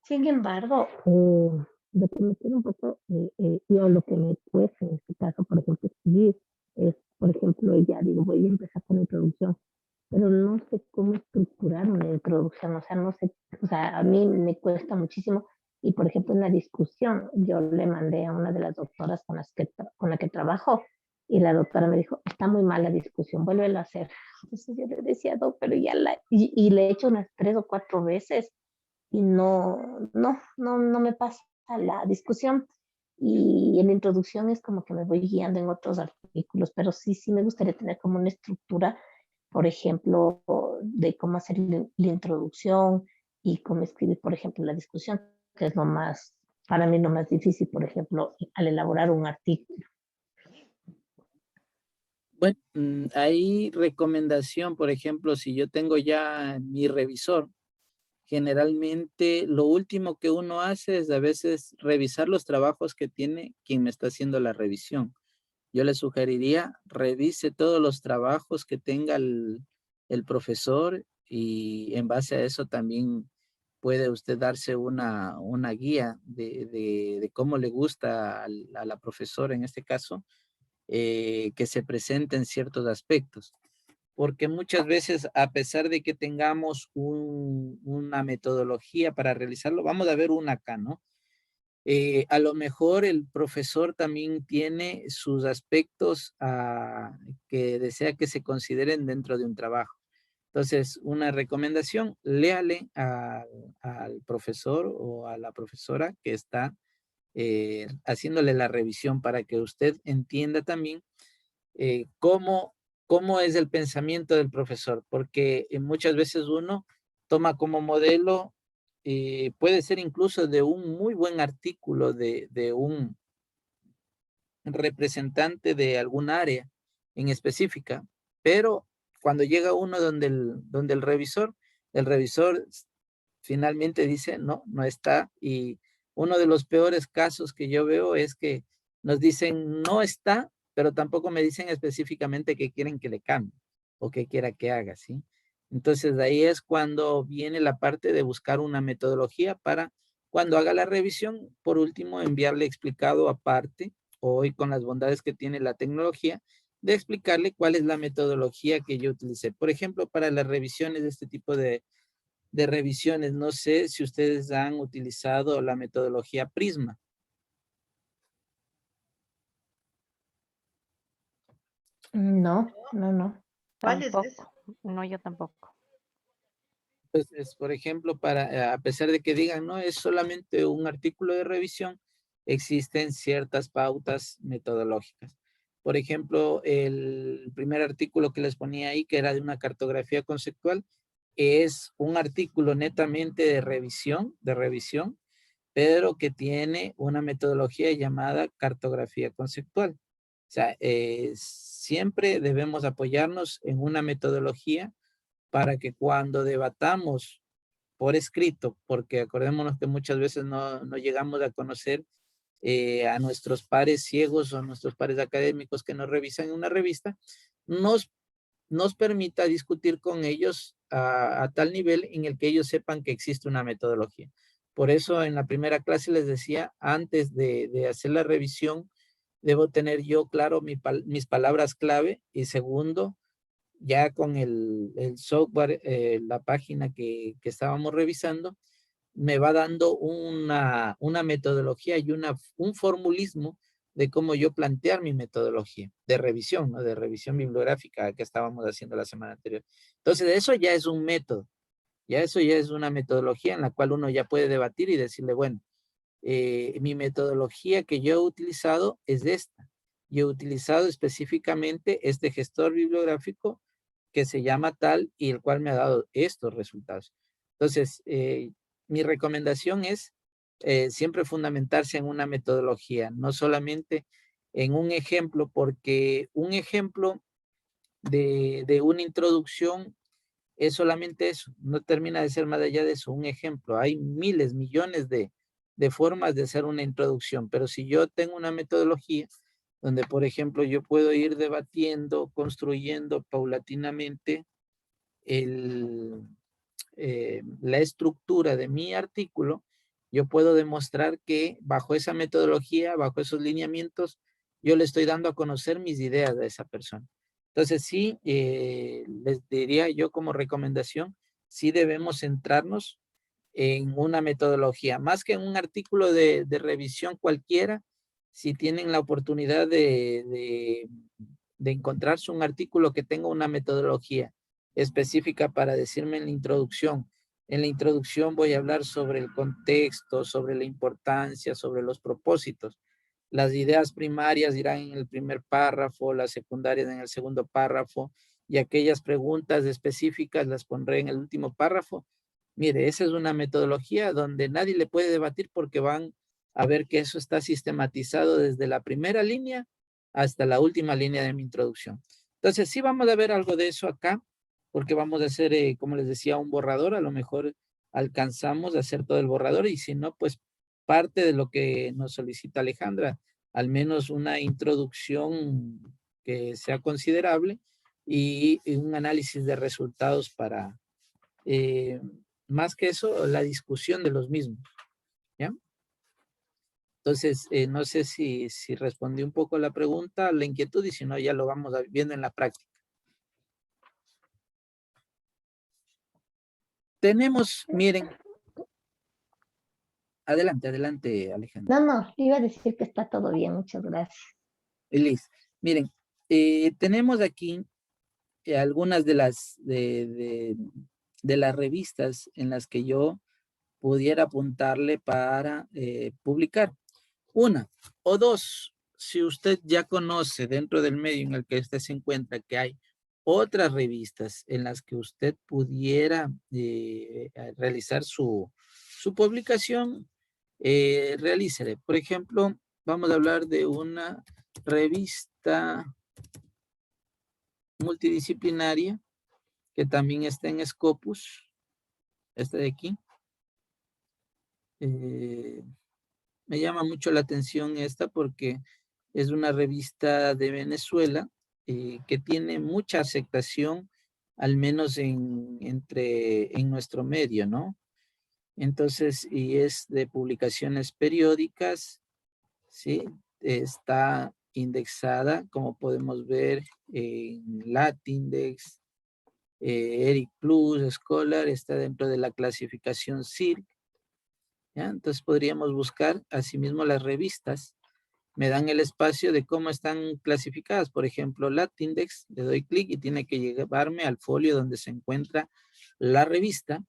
Sin embargo, lo que me queda un poco, o lo que me cuesta en este caso, por ejemplo, escribir, es, por ejemplo, ya digo, voy a empezar con la introducción, pero no sé cómo estructurar una introducción, o sea, no sé, o sea, a mí me cuesta muchísimo. Y, por ejemplo, en la discusión, yo le mandé a una de las doctoras con la que trabajo, y la doctora me dijo, está muy mal la discusión, vuélvelo a hacer. Entonces yo le decía, no, pero ya y le he hecho unas 3 o 4 veces, y no me pasa la discusión. Y en la introducción es como que me voy guiando en otros artículos, pero sí me gustaría tener como una estructura por ejemplo, de cómo hacer la introducción y cómo escribir, por ejemplo, la discusión, que es lo más, para mí lo más difícil, por ejemplo, al elaborar un artículo. Bueno, hay recomendación, por ejemplo, si yo tengo ya mi revisor, generalmente lo último que uno hace es a veces revisar los trabajos que tiene quien me está haciendo la revisión. Yo le sugeriría, revise todos los trabajos que tenga el profesor y en base a eso también puede usted darse una guía de cómo le gusta a la profesora en este caso, que se presenten ciertos aspectos. Porque muchas veces, a pesar de que tengamos una metodología para realizarlo, vamos a ver una acá, ¿no? A lo mejor el profesor también tiene sus aspectos que desea que se consideren dentro de un trabajo. Entonces, una recomendación, léale al profesor o a la profesora que está haciéndole la revisión para que usted entienda también cómo es el pensamiento del profesor, porque muchas veces uno toma como modelo, puede ser incluso de un muy buen artículo de un representante de algún área en específica, pero cuando llega uno donde el revisor finalmente dice, no, no está, y uno de los peores casos que yo veo es que nos dicen, no está, pero tampoco me dicen específicamente qué quieren que le cambie o qué quiera que haga, ¿sí? Entonces, de ahí es cuando viene la parte de buscar una metodología para cuando haga la revisión, por último, enviarle explicado aparte, hoy con las bondades que tiene la tecnología, de explicarle cuál es la metodología que yo utilicé. Por ejemplo, para las revisiones de este tipo de revisiones, no sé si ustedes han utilizado la metodología Prisma. No, no, no. ¿Cuál es ese? Tampoco. No, yo tampoco. Entonces, por ejemplo, a pesar de que digan, no, es solamente un artículo de revisión, existen ciertas pautas metodológicas. Por ejemplo, el primer artículo que les ponía ahí, que era de una cartografía conceptual, es un artículo netamente de revisión, pero que tiene una metodología llamada cartografía conceptual. O sea, siempre debemos apoyarnos en una metodología para que cuando debatamos por escrito, porque acordémonos que muchas veces no llegamos a conocer a nuestros pares ciegos o a nuestros pares académicos que nos revisan en una revista, nos permita discutir con ellos a tal nivel en el que ellos sepan que existe una metodología. Por eso en la primera clase les decía, antes de hacer la revisión, debo tener yo claro mis palabras clave y segundo, ya con el software, la página que estábamos revisando, me va dando una metodología y un formulismo de cómo yo plantear mi metodología de revisión, ¿no? De revisión bibliográfica que estábamos haciendo la semana anterior. Entonces, eso ya es un método, ya eso ya es una metodología en la cual uno ya puede debatir y decirle, bueno, mi metodología que yo he utilizado es esta. Yo he utilizado específicamente este gestor bibliográfico que se llama tal y el cual me ha dado estos resultados. Entonces, mi recomendación es siempre fundamentarse en una metodología, no solamente en un ejemplo, porque un ejemplo de una introducción es solamente eso, no termina de ser más allá de eso, un ejemplo. Hay miles, millones de formas de hacer una introducción, pero si yo tengo una metodología donde, por ejemplo, yo puedo ir debatiendo, construyendo paulatinamente la estructura de mi artículo, yo puedo demostrar que bajo esa metodología, bajo esos lineamientos, yo le estoy dando a conocer mis ideas a esa persona. Entonces, sí, les diría yo como recomendación, sí debemos centrarnos en una metodología, más que en un artículo de revisión cualquiera, si tienen la oportunidad de encontrarse un artículo que tenga una metodología específica para decirme en la introducción. En la introducción voy a hablar sobre el contexto, sobre la importancia, sobre los propósitos. Las ideas primarias irán en el primer párrafo, las secundarias en el segundo párrafo y aquellas preguntas específicas las pondré en el último párrafo. Mire, esa es una metodología donde nadie le puede debatir porque van a ver que eso está sistematizado desde la primera línea hasta la última línea de mi introducción. Entonces, sí vamos a ver algo de eso acá, porque vamos a hacer, como les decía, un borrador. A lo mejor alcanzamos a hacer todo el borrador y si no, pues parte de lo que nos solicita Alejandra, al menos una introducción que sea considerable y un análisis de resultados para, más que eso, la discusión de los mismos, ¿ya? Entonces, no sé si respondí un poco a la pregunta, la inquietud, y si no, ya lo vamos viendo en la práctica. Tenemos, miren, adelante, Alejandra. No, iba a decir que está todo bien, muchas gracias. Listo. Miren, tenemos aquí algunas de las revistas en las que yo pudiera apuntarle para publicar. Una o dos, si usted ya conoce dentro del medio en el que usted se encuentra que hay otras revistas en las que usted pudiera realizar su publicación, realícele. Por ejemplo, vamos a hablar de una revista multidisciplinaria que también está en Scopus, esta de aquí. Me llama mucho la atención esta porque es una revista de Venezuela que tiene mucha aceptación, al menos en nuestro medio, ¿no? Entonces, y es de publicaciones periódicas, ¿sí? Está indexada, como podemos ver, en Latindex, Eric Plus, Scholar, está dentro de la clasificación CIRC, ¿ya? Entonces podríamos buscar asimismo las revistas. Me dan el espacio de cómo están clasificadas. Por ejemplo, Latindex, le doy clic y tiene que llevarme al folio donde se encuentra la revista.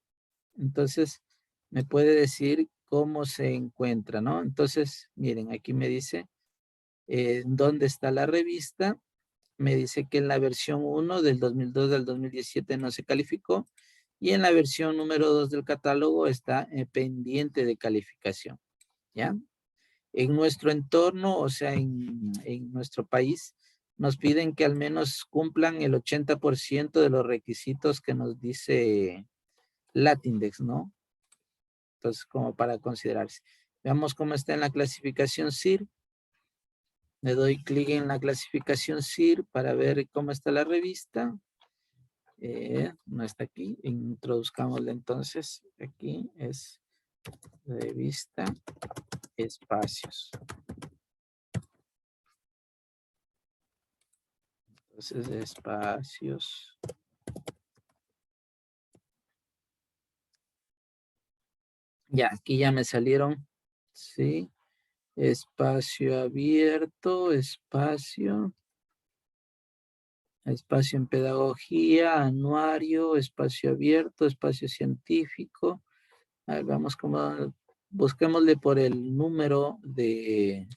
Entonces, me puede decir cómo se encuentra, ¿no? Entonces, miren, aquí me dice dónde está la revista. Me dice que en la versión 1 del 2002 al 2017 no se calificó y en la versión número 2 del catálogo está pendiente de calificación, ¿ya? En nuestro entorno, o sea, en nuestro país, nos piden que al menos cumplan el 80% de los requisitos que nos dice Latindex, ¿no? Entonces, como para considerarse. Veamos cómo está en la clasificación CIR. Le doy clic en la clasificación CIR para ver cómo está la revista. No está aquí. Introduzcámosla entonces. Aquí es revista Espacios. Entonces, Espacios. Ya, aquí ya me salieron. Sí. Espacio abierto, espacio en pedagogía, anuario, espacio abierto, espacio científico. A ver, vamos como, busquémosle por el número de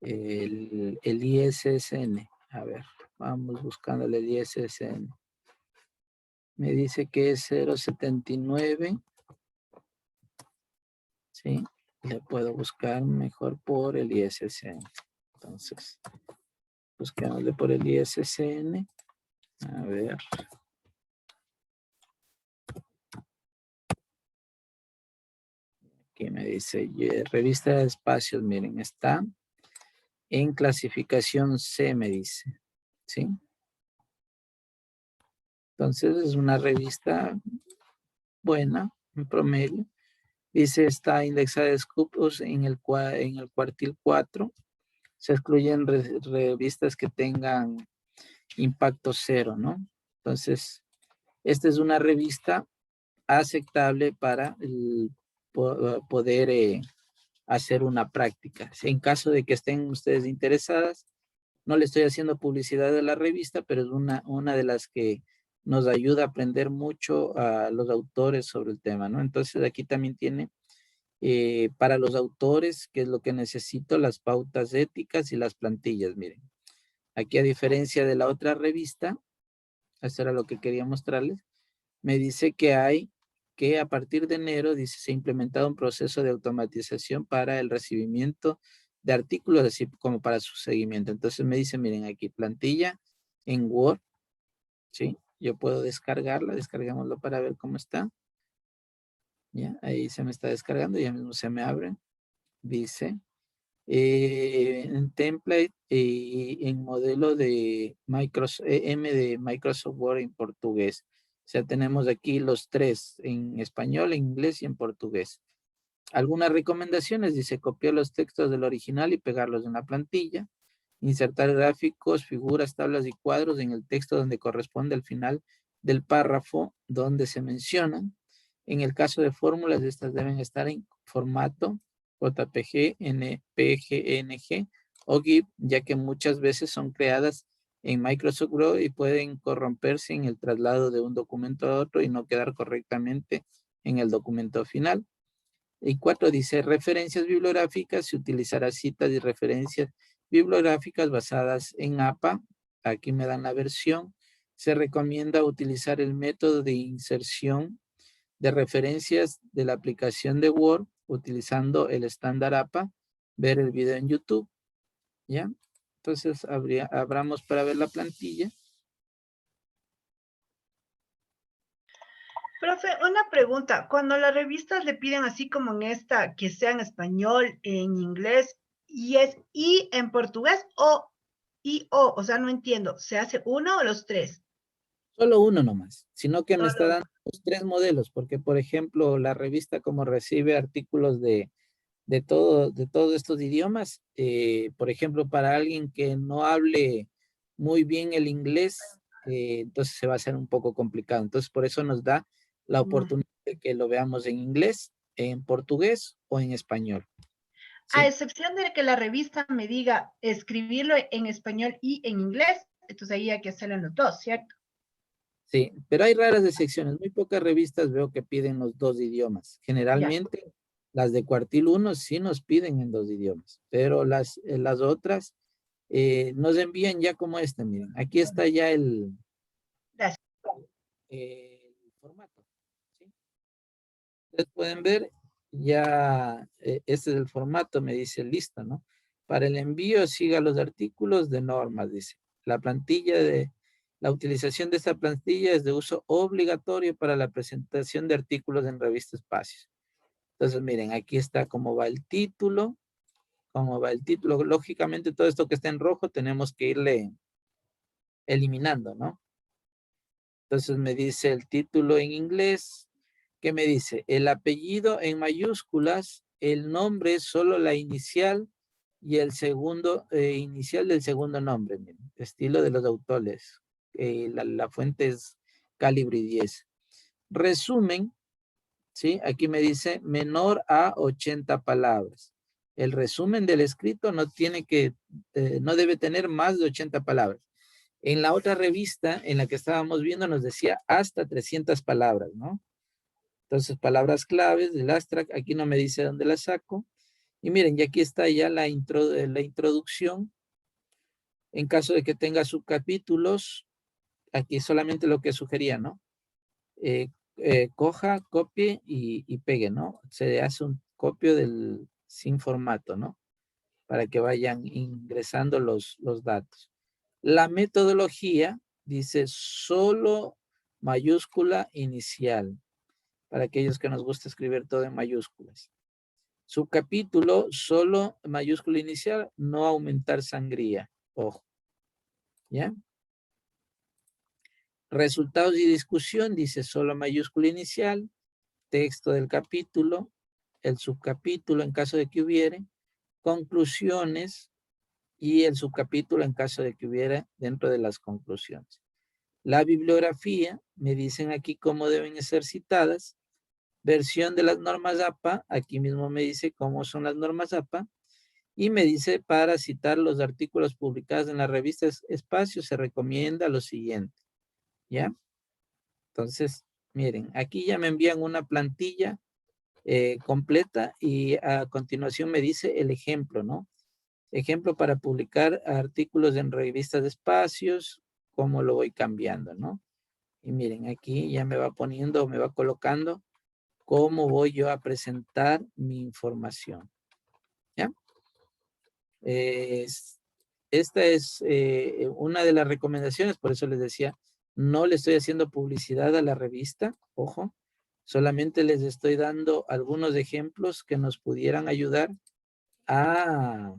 el ISSN. A ver, vamos buscándole el ISSN. Me dice que es 079. Sí, le puedo buscar mejor por el ISSN. Entonces, busquémosle por el ISSN. A ver. Aquí me dice, revista de espacios, miren, está en clasificación C, me dice, ¿sí? Entonces es una revista buena, en promedio. Dice, está indexada de Scopus en el cuartil 4. Se excluyen revistas que tengan impacto cero, ¿no? Entonces, esta es una revista aceptable para poder hacer una práctica. En caso de que estén ustedes interesadas, no le estoy haciendo publicidad de la revista, pero es una de las que nos ayuda a aprender mucho a los autores sobre el tema, ¿no? Entonces aquí también tiene para los autores, que es lo que necesito, las pautas éticas y las plantillas, miren. Aquí a diferencia de la otra revista, Eso era lo que quería mostrarles. Me dice que a partir de enero, dice, se ha implementado un proceso de automatización para el recibimiento de artículos, así como para su seguimiento. Entonces me dice, miren aquí, plantilla en Word, ¿sí? Yo puedo descargarla, descargámoslo para ver cómo está. Ya, ahí se me está descargando, ya mismo se me abre. Dice, en template y en modelo de Microsoft, M de Microsoft Word en portugués. O sea, tenemos aquí los tres, en español, en inglés y en portugués. Algunas recomendaciones, dice, copiar los textos del original y pegarlos en la plantilla. Insertar gráficos, figuras, tablas y cuadros en el texto donde corresponde al final del párrafo donde se mencionan. En el caso de fórmulas, estas deben estar en formato JPG, PNG o GIF, ya que muchas veces son creadas en Microsoft Word y pueden corromperse en el traslado de un documento a otro y no quedar correctamente en el documento final. Y 4 dice, referencias bibliográficas, se utilizará citas y referencias bibliográficas basadas en APA. Aquí me dan la versión. Se recomienda utilizar el método de inserción de referencias de la aplicación de Word utilizando el estándar APA, ver el video en YouTube, ¿ya? Entonces, abramos para ver la plantilla. Profe, una pregunta. Cuando las revistas le piden así como en esta, que sea en español, en inglés, y es y en portugués o sea, no entiendo. ¿Se hace uno o los tres? Solo uno nomás, sino que me está Solo. dando los 3 modelos, porque por ejemplo, la revista como recibe artículos de todos estos idiomas, por ejemplo, para alguien que no hable muy bien el inglés, entonces se va a hacer un poco complicado. Entonces, por eso nos da la oportunidad de que lo veamos en inglés, en portugués o en español. A ¿Sí? excepción de que la revista me diga escribirlo en español y en inglés, entonces ahí hay que hacerlo en los dos, ¿cierto? Sí, pero hay raras excepciones. Muy pocas revistas veo que piden los 2 idiomas. Ya. Generalmente, las de cuartil 1 sí nos piden en 2 idiomas, pero las otras nos envían ya como este, miren. Aquí está ya el Gracias. formato. ¿Sí? Ustedes pueden ver, ya este es el formato, me dice lista, ¿no? Para el envío, siga los artículos de normas, dice. La utilización de esta plantilla es de uso obligatorio para la presentación de artículos en revista Espacios. Entonces, miren, aquí está cómo va el título, Lógicamente, todo esto que está en rojo tenemos que irle eliminando, ¿no? Entonces me dice el título en inglés. ¿Qué me dice? El apellido en mayúsculas, el nombre es solo la inicial y el segundo, inicial del segundo nombre. Miren, estilo de los autores. La fuente es Calibri 10. Resumen, ¿sí? Aquí me dice menor a 80 palabras. El resumen del escrito no debe tener más de 80 palabras. En la otra revista en la que estábamos viendo nos decía hasta 300 palabras, ¿no? Entonces, palabras claves del abstract, aquí no me dice dónde la saco. Y miren, y aquí está ya la introducción. En caso de que tenga subcapítulos, aquí solamente lo que sugería, ¿no? Coja, copie y pegue, ¿no? Se hace un copio sin formato, ¿no? Para que vayan ingresando los datos. La metodología dice solo mayúscula inicial, para aquellos que nos gusta escribir todo en mayúsculas. Subcapítulo, solo mayúscula inicial, no aumentar sangría. Ojo. ¿Ya? Resultados y discusión, dice solo mayúscula inicial, texto del capítulo, el subcapítulo en caso de que hubiere, conclusiones y el subcapítulo en caso de que hubiera dentro de las conclusiones. La bibliografía, me dicen aquí cómo deben ser citadas, versión de las normas APA, aquí mismo me dice cómo son las normas APA, y me dice para citar los artículos publicados en la revista Espacio se recomienda lo siguiente, ¿ya? Entonces, miren, aquí ya me envían una plantilla completa y a continuación me dice el ejemplo, ¿no? Ejemplo para publicar artículos en revistas de espacios, cómo lo voy cambiando, ¿no? Y miren, aquí ya me va poniendo, me va colocando cómo voy yo a presentar mi información. ¿Ya? Esta es una de las recomendaciones, por eso les decía, no le estoy haciendo publicidad a la revista, ojo, solamente les estoy dando algunos ejemplos que nos pudieran ayudar a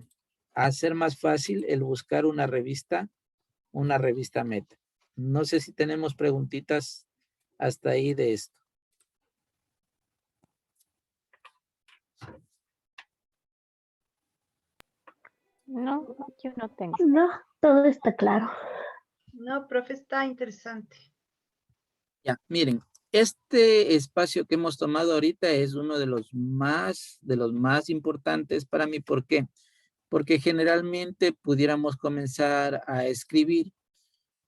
hacer más fácil el buscar una revista meta. No sé si tenemos preguntitas hasta ahí de esto. No, yo no tengo. No, todo está claro. No, profe, está interesante. Ya, miren, este espacio que hemos tomado ahorita es uno de los más importantes para mí. ¿Por qué? Porque generalmente pudiéramos comenzar a escribir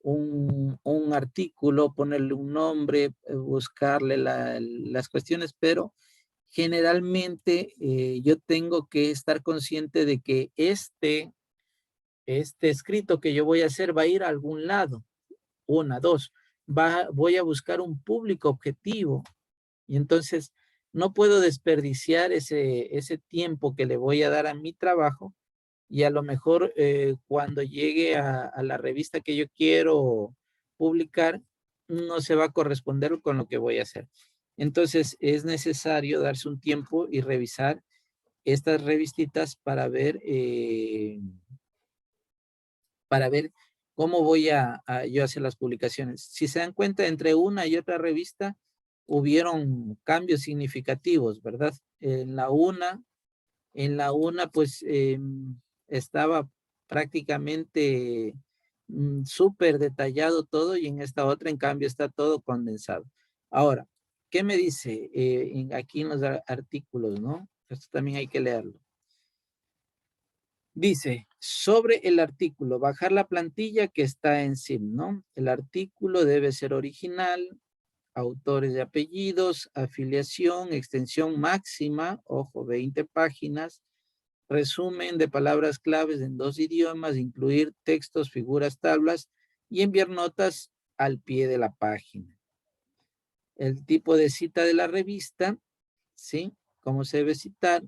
un artículo, ponerle un nombre, buscarle las cuestiones, pero generalmente yo tengo que estar consciente de que este escrito que yo voy a hacer va a ir a algún lado. Una, dos, voy a buscar un público objetivo y entonces no puedo desperdiciar ese tiempo que le voy a dar a mi trabajo y a lo mejor cuando llegue a la revista que yo quiero publicar, no se va a corresponder con lo que voy a hacer. Entonces es necesario darse un tiempo y revisar estas revistitas para ver cómo voy a yo hacer las publicaciones. Si se dan cuenta, entre una y otra revista hubieron cambios significativos, ¿verdad? En la una pues estaba prácticamente súper detallado todo y en esta otra, en cambio, está todo condensado. Ahora, ¿qué me dice aquí en los artículos, no? Esto también hay que leerlo. Dice, sobre el artículo, bajar la plantilla que está en SIM, ¿no? El artículo debe ser original, autores y apellidos, afiliación, extensión máxima, ojo, 20 páginas, resumen de palabras claves en 2 idiomas, incluir textos, figuras, tablas y enviar notas al pie de la página. El tipo de cita de la revista, ¿sí? Cómo se debe citar.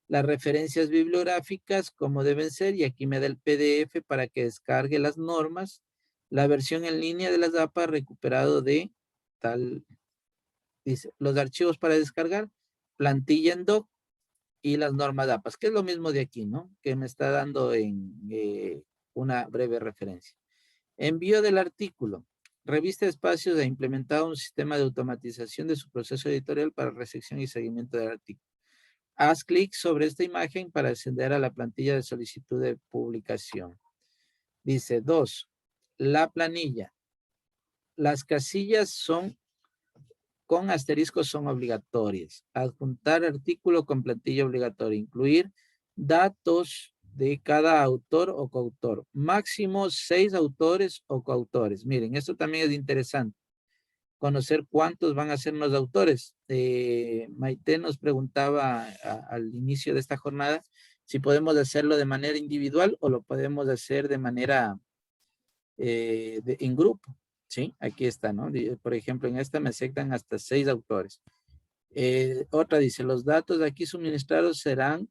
Las referencias bibliográficas, cómo deben ser, y aquí me da el PDF para que descargue las normas. La versión en línea de las APA recuperado de tal, dice, los archivos para descargar, plantilla en doc, y las normas APAS, que es lo mismo de aquí, ¿no? Que me está dando en una breve referencia. Envío del artículo. Revista Espacios ha implementado un sistema de automatización de su proceso editorial para recepción y seguimiento del artículo. Haz clic sobre esta imagen para acceder a la plantilla de solicitud de publicación. Dice 2. La planilla. Las casillas son con asteriscos son obligatorias. Adjuntar artículo con plantilla obligatoria. Incluir datos de cada autor o coautor. Máximo 6 autores o coautores. Miren, esto también es interesante. Conocer cuántos van a ser los autores. Maite nos preguntaba al inicio de esta jornada si podemos hacerlo de manera individual o lo podemos hacer de manera en grupo. Sí, aquí está, ¿no? Por ejemplo, en esta me aceptan hasta 6 autores. Otra dice, los datos aquí suministrados serán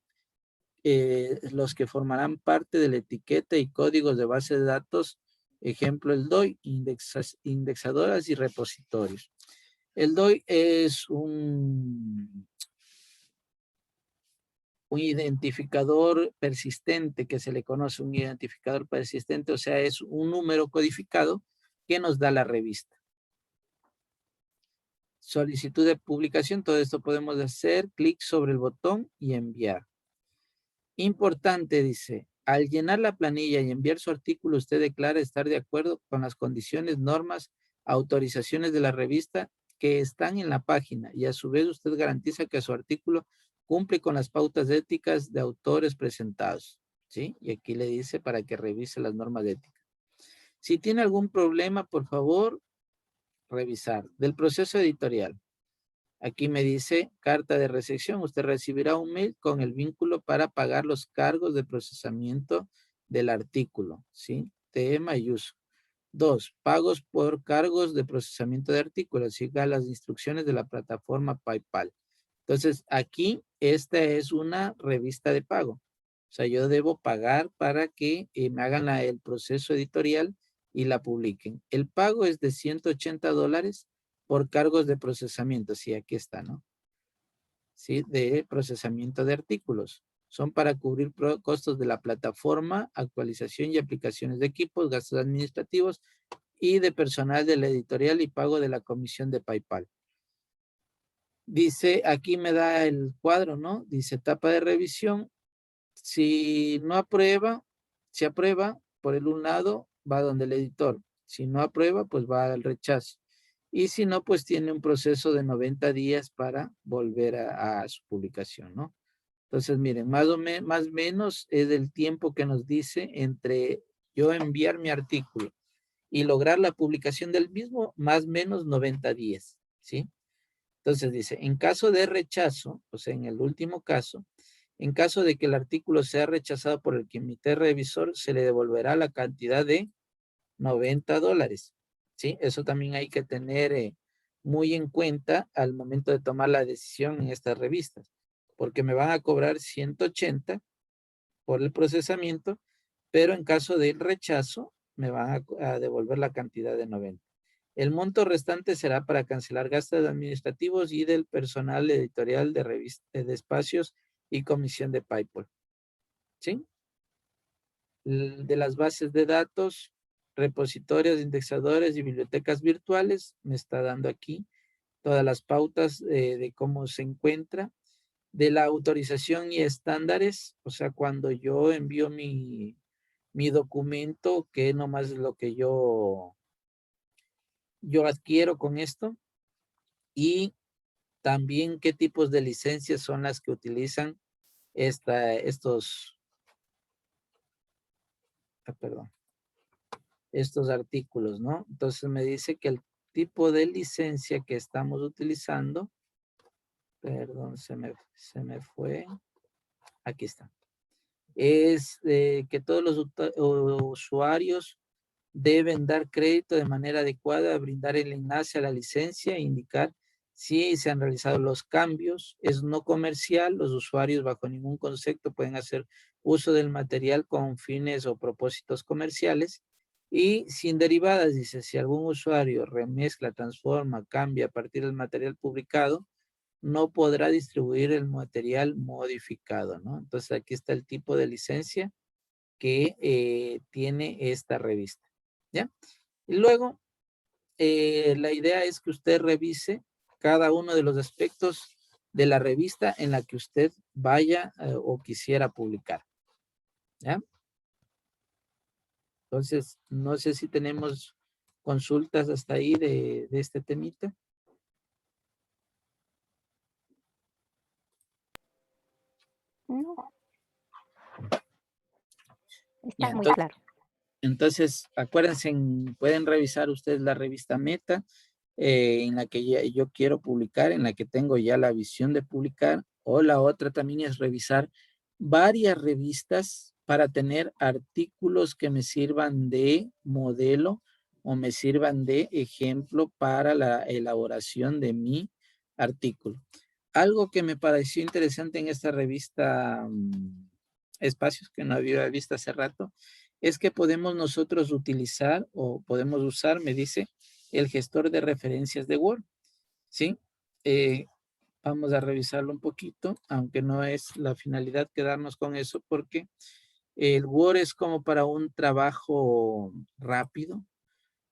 los que formarán parte de la etiqueta y códigos de base de datos, ejemplo el DOI, indexadoras y repositorios. El DOI es un identificador persistente que se le conoce, un identificador persistente, o sea, es un número codificado que nos da la revista. Solicitud de publicación, todo esto podemos hacer clic sobre el botón y enviar. Importante, dice, al llenar la planilla y enviar su artículo, usted declara estar de acuerdo con las condiciones, normas, autorizaciones de la revista que están en la página y a su vez usted garantiza que su artículo cumple con las pautas éticas de autores presentados, ¿sí? Y aquí le dice para que revise las normas de ética. Si tiene algún problema, por favor, revisar. Del proceso editorial. Aquí me dice carta de recepción. Usted recibirá un mail con el vínculo para pagar los cargos de procesamiento del artículo, ¿sí? Tema y uso. 2, pagos por cargos de procesamiento de artículos, siga las instrucciones de la plataforma PayPal. Entonces, aquí, esta es una revista de pago. O sea, yo debo pagar para que me hagan el proceso editorial y la publiquen. El pago es de $180 por cargos de procesamiento. Sí, aquí está, ¿no? Sí, de procesamiento de artículos. Son para cubrir costos de la plataforma, actualización y aplicaciones de equipos, gastos administrativos y de personal de la editorial y pago de la comisión de PayPal. Dice, aquí me da el cuadro, ¿no? Dice etapa de revisión. Si no aprueba, si aprueba, por el un lado va donde el editor. Si no aprueba, pues va al rechazo. Y si no, pues tiene un proceso de 90 días para volver a su publicación, ¿no? Entonces, miren, más o menos es el tiempo que nos dice entre yo enviar mi artículo y lograr la publicación del mismo, más o menos 90 días, ¿sí? Entonces dice, en caso de rechazo, o sea, en el último caso, en caso de que el artículo sea rechazado por el comité revisor, se le devolverá la cantidad de $90, ¿sí? Eso también hay que tener muy en cuenta al momento de tomar la decisión en estas revistas, porque me van a cobrar 180 por el procesamiento, pero en caso de rechazo, me van a devolver la cantidad de 90. El monto restante será para cancelar gastos administrativos y del personal editorial de revista de espacios y comisión de PayPal. ¿Sí? De las bases de datos, repositorios, indexadores y bibliotecas virtuales, me está dando aquí todas las pautas de cómo se encuentra. De la autorización y estándares, o sea, cuando yo envío mi documento, que nomás es lo que yo adquiero con esto, y también qué tipos de licencias son las que utilizan estos artículos, ¿no? Entonces me dice que el tipo de licencia que estamos utilizando, perdón, se me fue, aquí está, es que todos los usuarios deben dar crédito de manera adecuada, brindar el enlace a la licencia e indicar si se han realizado los cambios. Es no comercial, los usuarios bajo ningún concepto pueden hacer uso del material con fines o propósitos comerciales. Y sin derivadas, dice, si algún usuario remezcla, transforma, cambia a partir del material publicado, no podrá distribuir el material modificado, ¿no? Entonces aquí está el tipo de licencia que tiene esta revista, ¿ya? Y luego, la idea es que usted revise cada uno de los aspectos de la revista en la que usted vaya o quisiera publicar, ¿ya? Entonces, no sé si tenemos consultas hasta ahí de este temita. No, Ya, está muy entonces, claro. Entonces, acuérdense, pueden revisar ustedes la revista Meta, en la que yo quiero publicar, en la que tengo ya la visión de publicar, o la otra también es revisar varias revistas para tener artículos que me sirvan de modelo o me sirvan de ejemplo para la elaboración de mi artículo. Algo que me pareció interesante en esta revista Espacios, que no había visto hace rato, es que podemos nosotros utilizar o podemos usar, me dice, el gestor de referencias de Word, ¿sí? Vamos a revisarlo un poquito, aunque no es la finalidad quedarnos con eso, porque el Word es como para un trabajo rápido,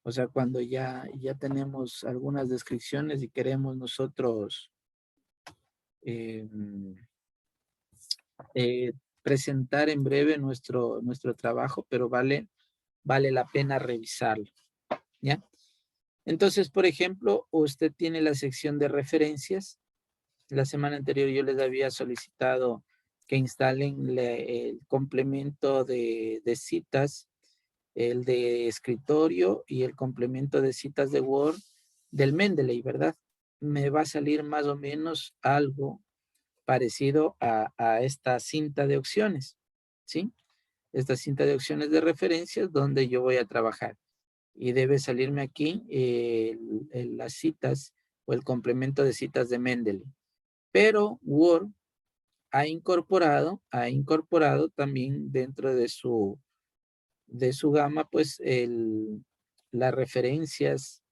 o sea, cuando ya tenemos algunas descripciones y queremos nosotros eh, presentar en breve nuestro trabajo, pero vale la pena revisarlo, ¿ya? Entonces, por ejemplo, usted tiene la sección de referencias. La semana anterior yo les había solicitado que instalen el complemento de citas, el de escritorio y el complemento de citas de Word del Mendeley, ¿verdad? Me va a salir más o menos algo parecido a esta cinta de opciones, ¿sí? Esta cinta de opciones de referencias donde yo voy a trabajar. y debe salirme aquí las citas o el complemento de citas de Mendeley. Pero Word ha incorporado también dentro de su gama, pues, las referencias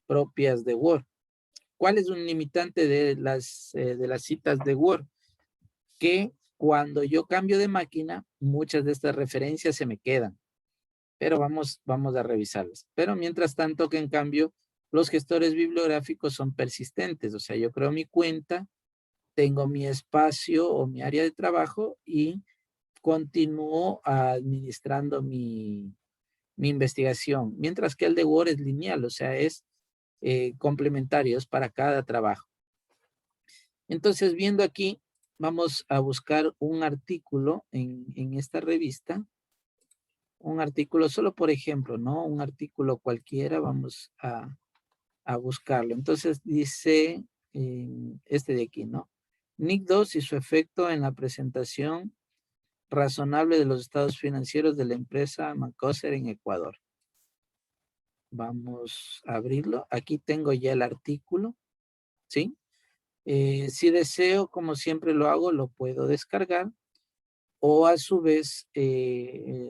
propias de Word. ¿Cuál es un limitante de las citas de Word? Que cuando yo cambio de máquina, muchas de estas referencias se me quedan. Pero vamos a revisarlas. Pero mientras tanto que en cambio, los gestores bibliográficos son persistentes. O sea, yo creo mi cuenta, tengo mi espacio o mi área de trabajo y continúo administrando mi investigación. Mientras que el de Word es lineal, o sea, es complementario, es para cada trabajo. Entonces, viendo aquí, vamos a buscar un artículo en esta revista. Un artículo, solo por ejemplo, ¿no? Un artículo cualquiera, vamos a buscarlo. Entonces dice este de aquí, ¿no? NIC 2 y su efecto en la presentación razonable de los estados financieros de la empresa Macoser en Ecuador. Vamos a abrirlo. Aquí tengo ya el artículo, ¿sí? Si deseo, como siempre lo hago, lo puedo descargar o a su vez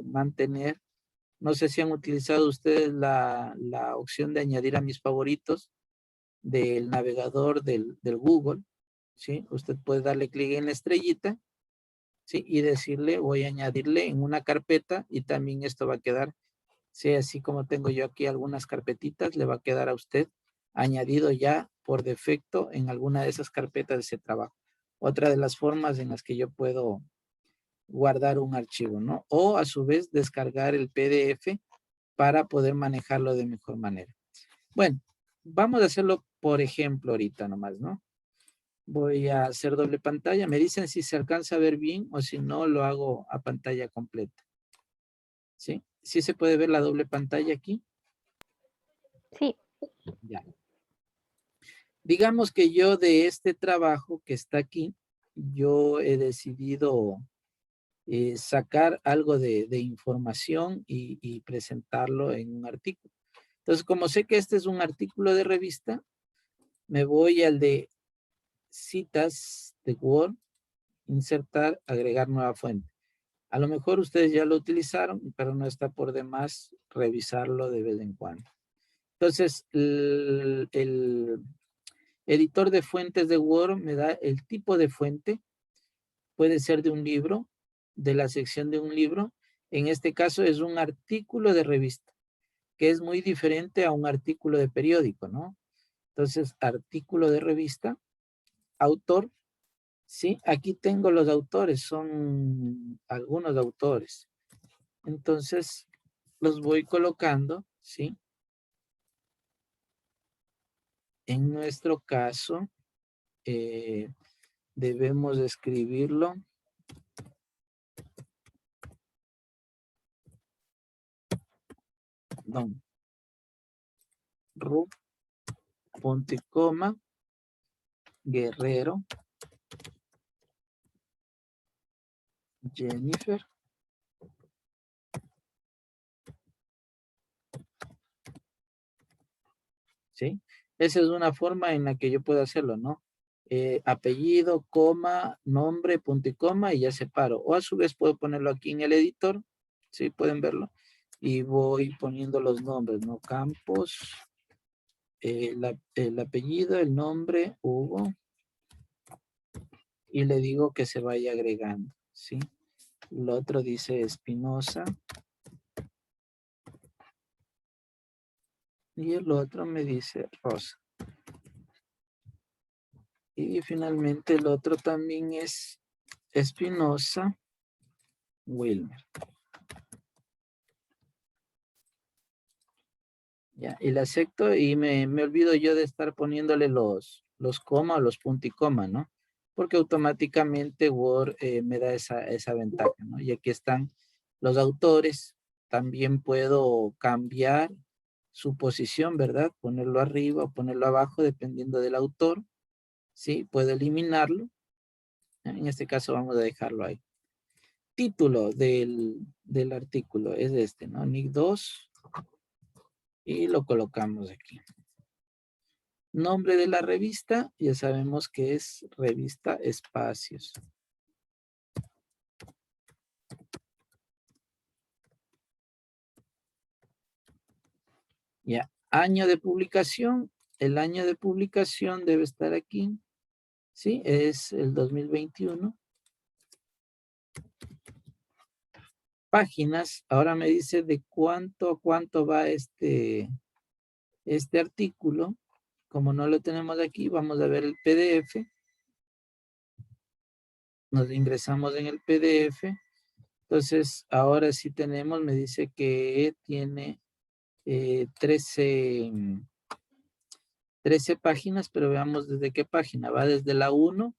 mantener. No sé si han utilizado ustedes la opción de añadir a mis favoritos del navegador del Google, ¿sí? Usted puede darle clic en la estrellita, ¿sí? Y decirle, voy a añadirle en una carpeta y también esto va a quedar, ¿sí? Así como tengo yo aquí algunas carpetitas, le va a quedar a usted añadido ya por defecto en alguna de esas carpetas de ese trabajo. Otra de las formas en las que yo puedo guardar un archivo, ¿no? O a su vez descargar el PDF para poder manejarlo de mejor manera. Bueno, vamos a hacerlo por ejemplo ahorita nomás, ¿no? Voy a hacer doble pantalla. Me dicen si se alcanza a ver bien o si no lo hago a pantalla completa. ¿Sí? ¿Sí se puede ver la doble pantalla aquí? Sí. Ya. Digamos que yo de este trabajo que está aquí, yo he decidido sacar algo de información y presentarlo en un artículo. Entonces, como sé que este es un artículo de revista, me voy al de citas de Word, insertar, agregar nueva fuente. A lo mejor ustedes ya lo utilizaron, pero no está por demás revisarlo de vez en cuando. Entonces, el editor de fuentes de Word me da el tipo de fuente. Puede ser de un libro, de la sección de un libro. En este caso es un artículo de revista, que es muy diferente a un artículo de periódico, ¿no? Entonces, artículo de revista, autor, ¿sí? Aquí tengo los autores, son algunos autores. Entonces, los voy colocando, ¿sí? En nuestro caso, debemos escribirlo. Don Ru, punto y coma, Guerrero, Jennifer. ¿Sí? Esa es una forma en la que yo puedo hacerlo, ¿no? Apellido, coma, nombre, punto y coma y ya separo. O a su vez puedo ponerlo aquí en el editor, ¿sí? Pueden verlo. Y voy poniendo los nombres, ¿no? Campos, el apellido, el nombre, Hugo. Y le digo que se vaya agregando, ¿sí? El otro dice Espinosa. Y el otro me dice Rosa. Y finalmente el otro también es Espinosa Wilmer. Ya, y la acepto y me olvido yo de estar poniéndole los coma o los punto y coma, ¿no? Porque automáticamente Word me da esa ventaja, ¿no? Y aquí están los autores. También puedo cambiar su posición, ¿verdad? Ponerlo arriba o ponerlo abajo dependiendo del autor. Sí, puedo eliminarlo. En este caso vamos a dejarlo ahí. Título del artículo es este, ¿no? NIC 2. Y lo colocamos aquí. Nombre de la revista, ya sabemos que es Revista Espacios. Ya, año de publicación. El año de publicación debe estar aquí. Sí, es el 2021. Páginas, ahora me dice de cuánto a cuánto va este artículo. Como no lo tenemos aquí, vamos a ver el PDF. Nos ingresamos en el PDF. Entonces, ahora sí tenemos, me dice que tiene 13 páginas, pero veamos desde qué página. Va desde la 1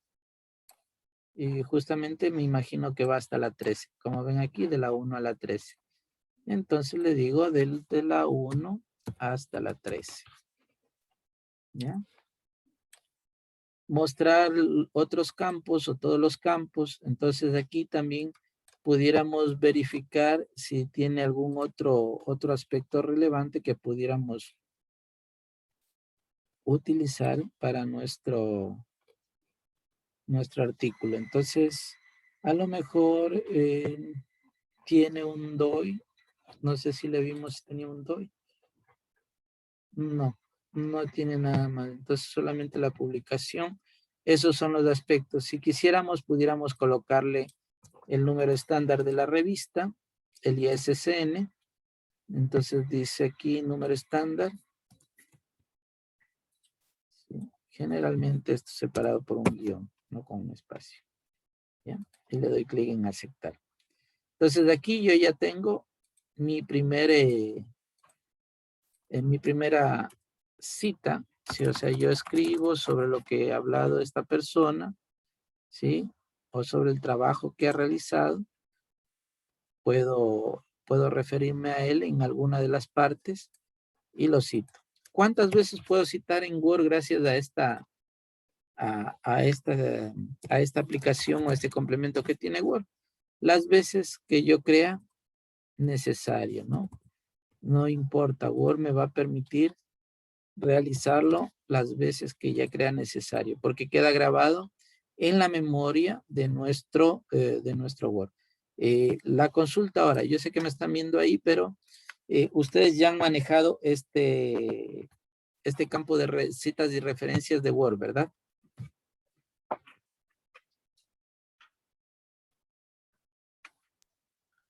y justamente me imagino que va hasta la 13. Como ven aquí, de la 1 a la 13. Entonces le digo de la 1 hasta la 13. ¿Ya? Mostrar otros campos o todos los campos. Entonces aquí también pudiéramos verificar si tiene algún otro aspecto relevante que pudiéramos utilizar para nuestro artículo. Entonces, a lo mejor tiene un DOI. No sé si le vimos si tenía un DOI. No, no tiene nada más. Entonces, solamente la publicación. Esos son los aspectos. Si quisiéramos, pudiéramos colocarle el número estándar de la revista, el ISSN. Entonces, dice aquí número estándar. Sí. Generalmente esto es separado por un guión, no con un espacio. ¿Ya? Y le doy clic en aceptar. Entonces, aquí yo ya tengo mi primera cita, ¿sí? O sea, yo escribo sobre lo que ha hablado esta persona, ¿sí? O sobre el trabajo que ha realizado. Puedo referirme a él en alguna de las partes y lo cito. ¿Cuántas veces puedo citar en Word gracias a esta aplicación o este complemento que tiene Word? Las veces que yo crea necesario, ¿no? No importa, Word me va a permitir realizarlo las veces que ya crea necesario, porque queda grabado en la memoria de nuestro Word. La consulta ahora, yo sé que me están viendo ahí, pero ustedes ya han manejado este campo de citas y referencias de Word, ¿verdad?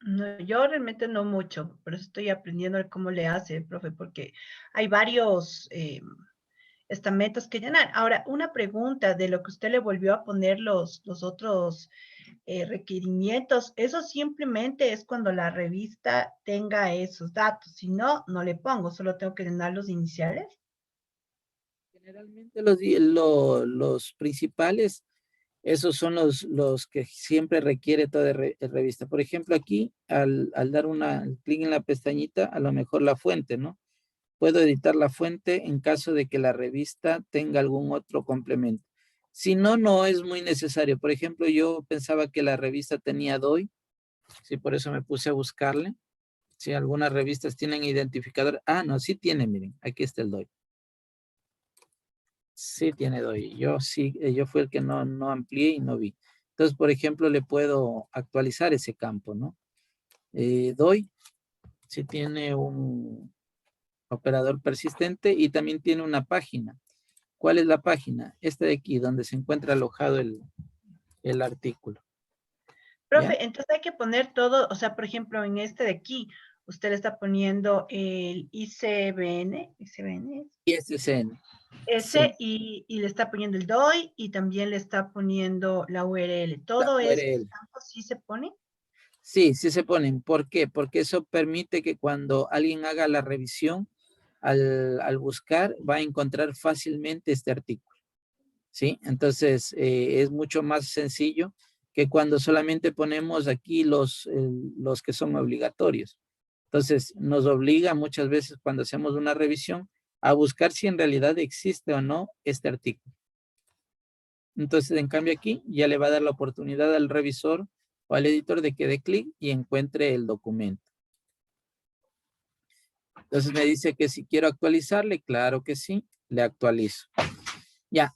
No, yo realmente no mucho, pero estoy aprendiendo a cómo le hace, profe, porque hay varios estamentos que llenar. Ahora, una pregunta de lo que usted le volvió a poner los otros requerimientos, eso simplemente es cuando la revista tenga esos datos, si no, no le pongo, solo tengo que llenar los iniciales. Generalmente los principales, esos son los que siempre requiere toda revista. Por ejemplo, aquí, al dar clic en la pestañita, a lo mejor la fuente, ¿no? Puedo editar la fuente en caso de que la revista tenga algún otro complemento. Si no, no es muy necesario. Por ejemplo, yo pensaba que la revista tenía DOI, sí, por eso me puse a buscarle. Si algunas revistas tienen identificador. Ah, no, sí tiene, miren, aquí está el DOI. Sí tiene DOI. Yo fui el que no amplié y no vi. Entonces, por ejemplo, le puedo actualizar ese campo, ¿no? DOI, sí tiene un operador persistente y también tiene una página. ¿Cuál es la página? Esta de aquí, donde se encuentra alojado el artículo. Profe, ¿Ya? entonces hay que poner todo, o sea, por ejemplo, en este de aquí, usted le está poniendo el ICBN ISSN. Sí, ese y le está poniendo el DOI y también le está poniendo la URL. la ¿Todo eso URL. sí se pone? Sí, sí se ponen. ¿Por qué? Porque eso permite que cuando alguien haga la revisión, al buscar, va a encontrar fácilmente este artículo. ¿Sí? Entonces, es mucho más sencillo que cuando solamente ponemos aquí los que son obligatorios. Entonces, nos obliga muchas veces cuando hacemos una revisión a buscar si en realidad existe o no este artículo. Entonces, en cambio aquí, ya le va a dar la oportunidad al revisor o al editor de que dé clic y encuentre el documento. Entonces me dice que si quiero actualizarle, claro que sí, le actualizo. Ya,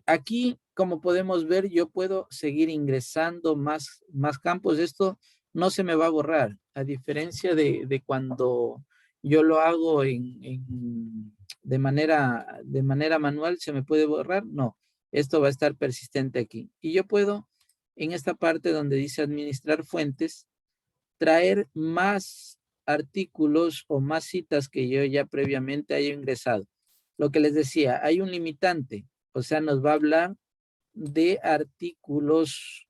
aquí, como podemos ver, yo puedo seguir ingresando más campos. Esto no se me va a borrar, a diferencia de cuando yo lo hago de manera manual, ¿se me puede borrar? No, esto va a estar persistente aquí. Y yo puedo, en esta parte donde dice administrar fuentes, traer más artículos o más citas que yo ya previamente haya ingresado. Lo que les decía, hay un limitante, o sea, nos va a hablar de artículos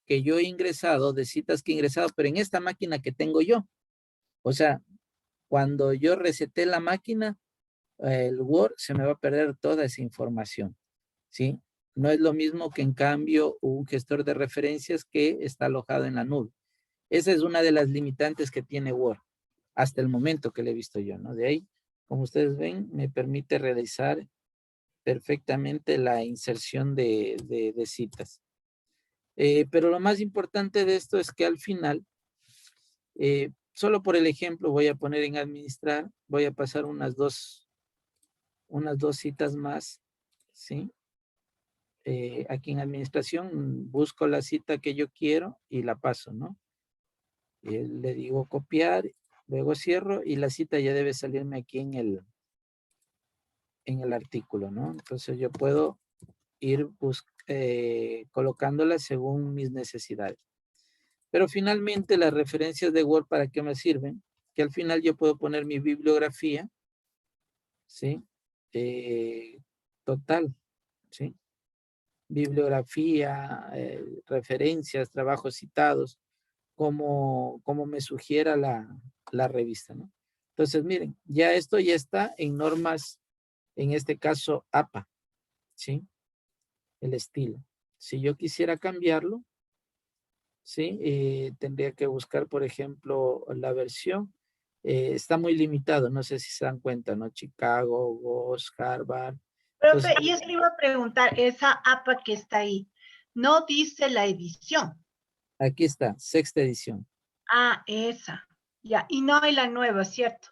que yo he ingresado, de citas que he ingresado, pero en esta máquina que tengo yo. O sea, cuando yo reseté la máquina, el Word se me va a perder toda esa información, ¿sí? No es lo mismo que en cambio un gestor de referencias que está alojado en la nube. Esa es una de las limitantes que tiene Word, hasta el momento que le he visto yo, ¿no? De ahí, como ustedes ven, me permite realizar perfectamente la inserción de citas. Pero lo más importante de esto es que al final, solo por el ejemplo voy a poner en administrar, voy a pasar unas dos citas más, ¿sí? Aquí en administración busco la cita que yo quiero y la paso, ¿no? Le digo copiar, luego cierro y la cita ya debe salirme aquí en el artículo, ¿no? Entonces yo puedo ir colocándola según mis necesidades. Pero finalmente las referencias de Word, ¿para qué me sirven? Que al final yo puedo poner mi bibliografía, ¿sí? Total, ¿sí? Bibliografía, referencias, trabajos citados, como me sugiera la revista, ¿no? Entonces, miren, ya esto ya está en normas, en este caso APA, ¿sí? El estilo. Si yo quisiera cambiarlo, ¿sí? Tendría que buscar, por ejemplo, la versión. Está muy limitado, no sé si se dan cuenta, ¿no? Chicago, Goss, Harvard. Profe, Entonces, y eso le iba a preguntar, esa APA que está ahí, no dice la edición. aquí está, sexta edición. Ah, esa. Ya, y no hay la nueva, ¿cierto?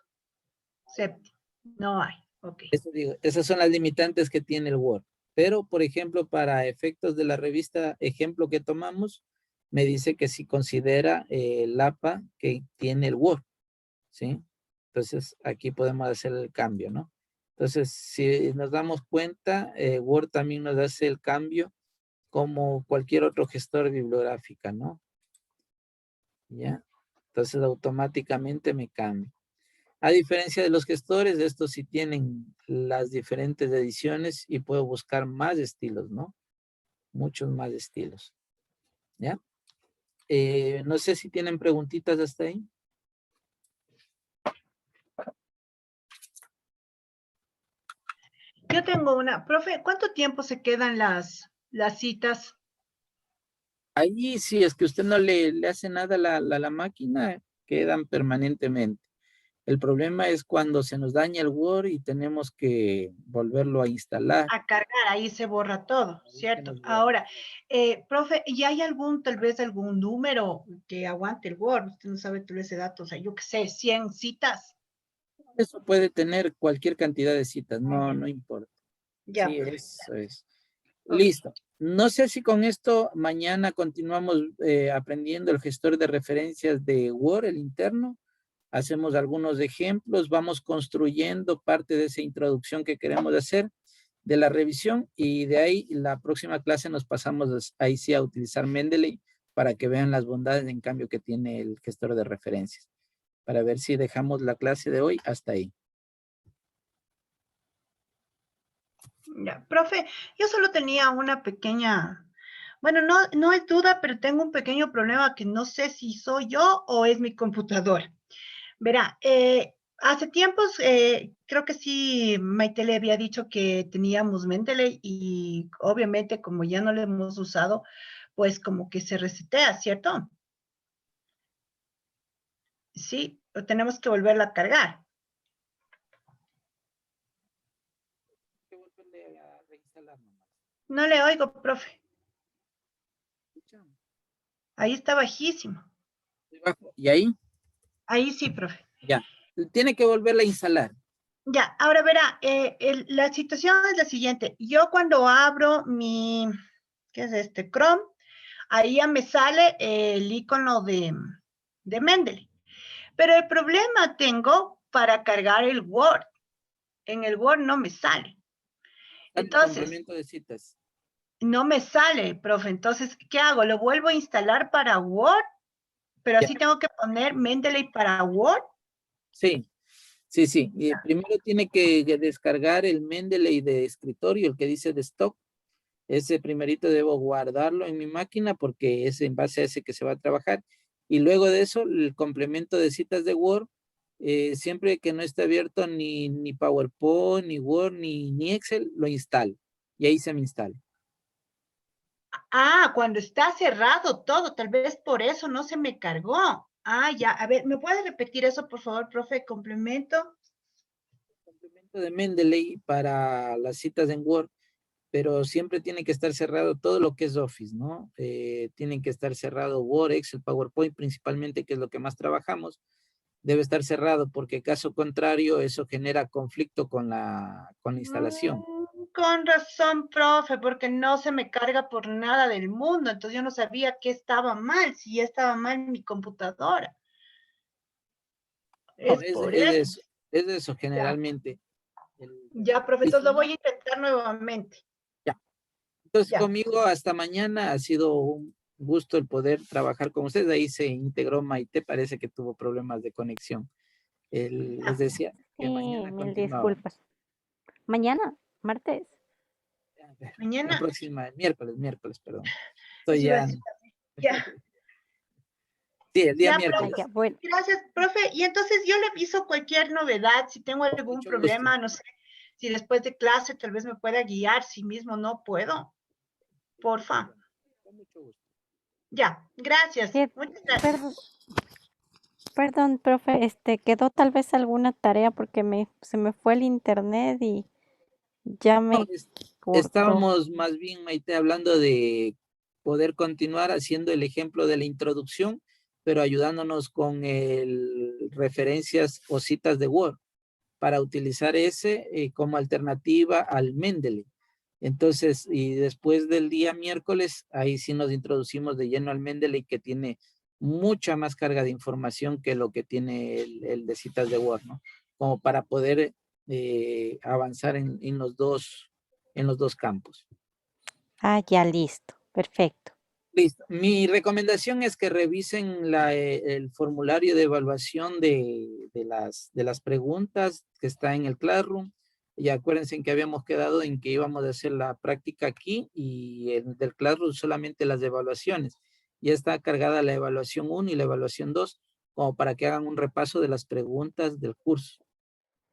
Séptima. No hay. Ok. Eso digo, esas son las limitantes que tiene el Word. Pero, por ejemplo, para efectos de la revista ejemplo que tomamos, me dice que si considera el APA que tiene el Word, ¿sí? Entonces, aquí podemos hacer el cambio, ¿no? Entonces, si nos damos cuenta, Word también nos hace el cambio como cualquier otro gestor bibliográfica, ¿no? ¿Ya? Entonces, automáticamente me cambia. A diferencia de los gestores, estos sí tienen las diferentes ediciones y puedo buscar más estilos, ¿no? Muchos más estilos. ¿Ya? No sé si tienen preguntitas hasta ahí. Yo tengo una. Profe, ¿cuánto tiempo se quedan las citas? Allí, si es que usted no le hace nada a la máquina, quedan permanentemente. El problema es cuando se nos daña el Word y tenemos que volverlo a instalar. A cargar, ahí se borra todo, Ahí se ¿cierto? nos borra. Ahora, profe, ¿y hay tal vez algún número que aguante el Word? Usted no sabe tal vez ese dato, o sea, yo qué sé, 100 citas. Eso puede tener cualquier cantidad de citas, no importa. Ya, Sí, profe. eso es. Ok. Listo. No sé si con esto mañana continuamos aprendiendo el gestor de referencias de Word, el interno. Hacemos algunos ejemplos, vamos construyendo parte de esa introducción que queremos hacer de la revisión y de ahí la próxima clase nos pasamos ahí sí a utilizar Mendeley para que vean las bondades en cambio que tiene el gestor de referencias. Para ver si dejamos la clase de hoy hasta ahí. Ya, profe, yo solo tenía una pequeña, bueno, no es duda, pero tengo un pequeño problema que no sé si soy yo o es mi computadora. Verá, hace tiempos, creo que sí, Maite le había dicho que teníamos Mendeley y obviamente como ya no lo hemos usado, pues como que se resetea, ¿cierto? Sí, o tenemos que volverla a cargar. Hay que volverle a reinstalar nomás. No le oigo, profe. ¿Escucha? Ahí está bajísimo. Estoy bajo. ¿Y ahí? Ahí sí, profe. Ya. Tiene que volverla a instalar. Ya, ahora verá, la situación es la siguiente. Yo cuando abro mi, ¿qué es este? Chrome, ahí ya me sale el icono de Mendeley. Pero el problema tengo para cargar el Word. En el Word no me sale. El Entonces, complemento de citas. no me sale, profe. Entonces, ¿qué hago? ¿Lo vuelvo a instalar para Word? Pero Ya. así tengo que poner Mendeley para Word. Sí, sí, sí. Y primero tiene que descargar el Mendeley de escritorio, el que dice de stock. Ese primerito debo guardarlo en mi máquina porque es en base a ese que se va a trabajar. Y luego de eso, el complemento de citas de Word, siempre que no esté abierto ni PowerPoint, ni Word, ni Excel, lo instalo. Y ahí se me instala. Ah, cuando está cerrado todo, tal vez por eso no se me cargó. Ah, ya. A ver, ¿me puede repetir eso, por favor, profe? Complemento. Complemento de Mendeley para las citas en Word, pero siempre tiene que estar cerrado todo lo que es Office, ¿no? Tienen que estar cerrado Word, Excel, PowerPoint, principalmente, que es lo que más trabajamos. Debe estar cerrado porque caso contrario, eso genera conflicto con la instalación. Con razón, profe, porque no se me carga por nada del mundo. Entonces yo no sabía qué estaba mal, si ya estaba mal mi computadora. No, Es por eso. es de eso Ya, generalmente. ya, profe, Y entonces si lo no, voy a intentar nuevamente. ya. Entonces Ya. conmigo hasta mañana ha sido un gusto el poder trabajar con ustedes. Ahí se integró Maite, parece que tuvo problemas de conexión. Les decía que Sí, mañana mil continuábamos. disculpas. Mañana, martes. La Mañana. próxima, miércoles, perdón. Estoy Eso iba a ya. decir. Ya. Sí, el día Ya, Ah, miércoles. ya, bueno. gracias, profe. Y entonces yo le aviso cualquier novedad, si tengo Con algún mucho gusto. problema, no sé, si después de clase tal vez me pueda guiar, si mismo no puedo. Porfa. Con mucho gusto. Ya, gracias. ¿Qué- Muchas gracias. Perdón, perdón, profe, quedó tal vez alguna tarea porque se me fue el internet y ya No, me cortó. estábamos más bien, Maite, hablando de poder continuar haciendo el ejemplo de la introducción, pero ayudándonos con referencias o citas de Word para utilizar ese como alternativa al Mendeley. Entonces, y después del día miércoles, ahí sí nos introducimos de lleno al Mendeley, que tiene mucha más carga de información que lo que tiene el de citas de Word, ¿no? Como para poder avanzar en los dos campos. Ah, ya listo. Perfecto. Listo. Mi recomendación es que revisen el formulario de evaluación de las preguntas que está en el Classroom. Y acuérdense que habíamos quedado en que íbamos a hacer la práctica aquí y el del Classroom solamente las evaluaciones. Ya está cargada la evaluación 1 y la evaluación 2 como para que hagan un repaso de las preguntas del curso.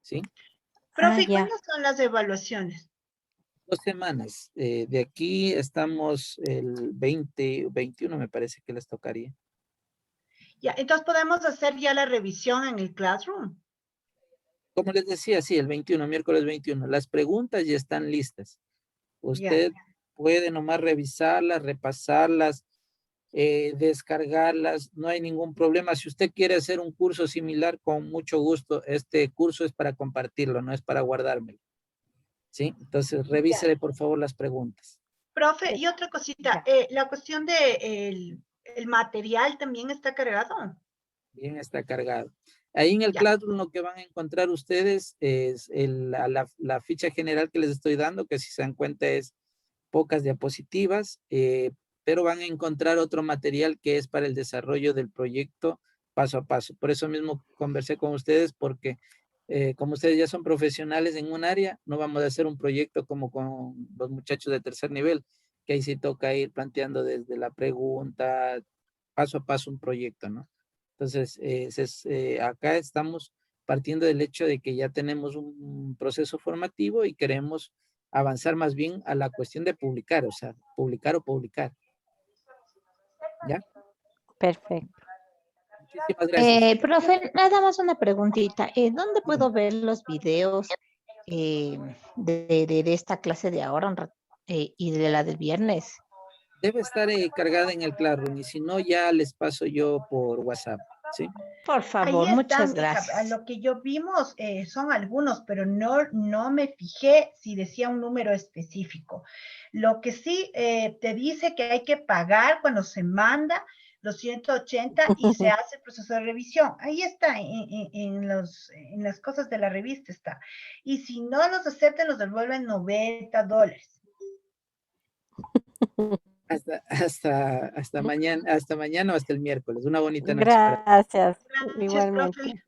¿Sí? Ah, Profe, ¿y ya. cuándo son las evaluaciones? 2 semanas. De aquí estamos el 20, 21 me parece que les tocaría. Ya, entonces podemos hacer ya la revisión en el Classroom. Como les decía, sí, el 21, miércoles 21. Las preguntas ya están listas. Ya. Usted puede nomás revisarlas, repasarlas, descargarlas. No hay ningún problema. Si usted quiere hacer un curso similar, con mucho gusto. Este curso es para compartirlo, no es para guardármelo. ¿Sí? Entonces, revísele por favor las preguntas. Profe, y otra cosita, Ya. la cuestión de el material también está cargado. Bien, está cargado. Ahí en el Ya. Classroom lo que van a encontrar ustedes es la ficha general que les estoy dando, que si se dan cuenta es pocas diapositivas, pero van a encontrar otro material que es para el desarrollo del proyecto paso a paso. Por eso mismo conversé con ustedes porque como ustedes ya son profesionales en un área, no vamos a hacer un proyecto como con los muchachos de tercer nivel, que ahí sí toca ir planteando desde la pregunta, paso a paso un proyecto, ¿no? Entonces, acá estamos partiendo del hecho de que ya tenemos un proceso formativo y queremos avanzar más bien a la cuestión de publicar, o sea, publicar o publicar. ¿Ya? Perfecto. Muchísimas gracias. Profe, nada más una preguntita. ¿Dónde Dígame. puedo ver los videos de esta clase de ahora y de la del viernes? Debe estar cargada en el Classroom y si no, ya les paso yo por WhatsApp. ¿sí? Por Ahí favor, están, muchas hija, gracias. a lo que yo vimos son algunos, pero no me fijé si decía un número específico. Lo que sí te dice que hay que pagar cuando se manda los 180 y se hace el proceso de revisión. Ahí está, en las cosas de la revista está. Y si no los aceptan, los devuelven $90. Hasta mañana o hasta el miércoles. Una bonita noche para Gracias, Buenas noches, igualmente. profe.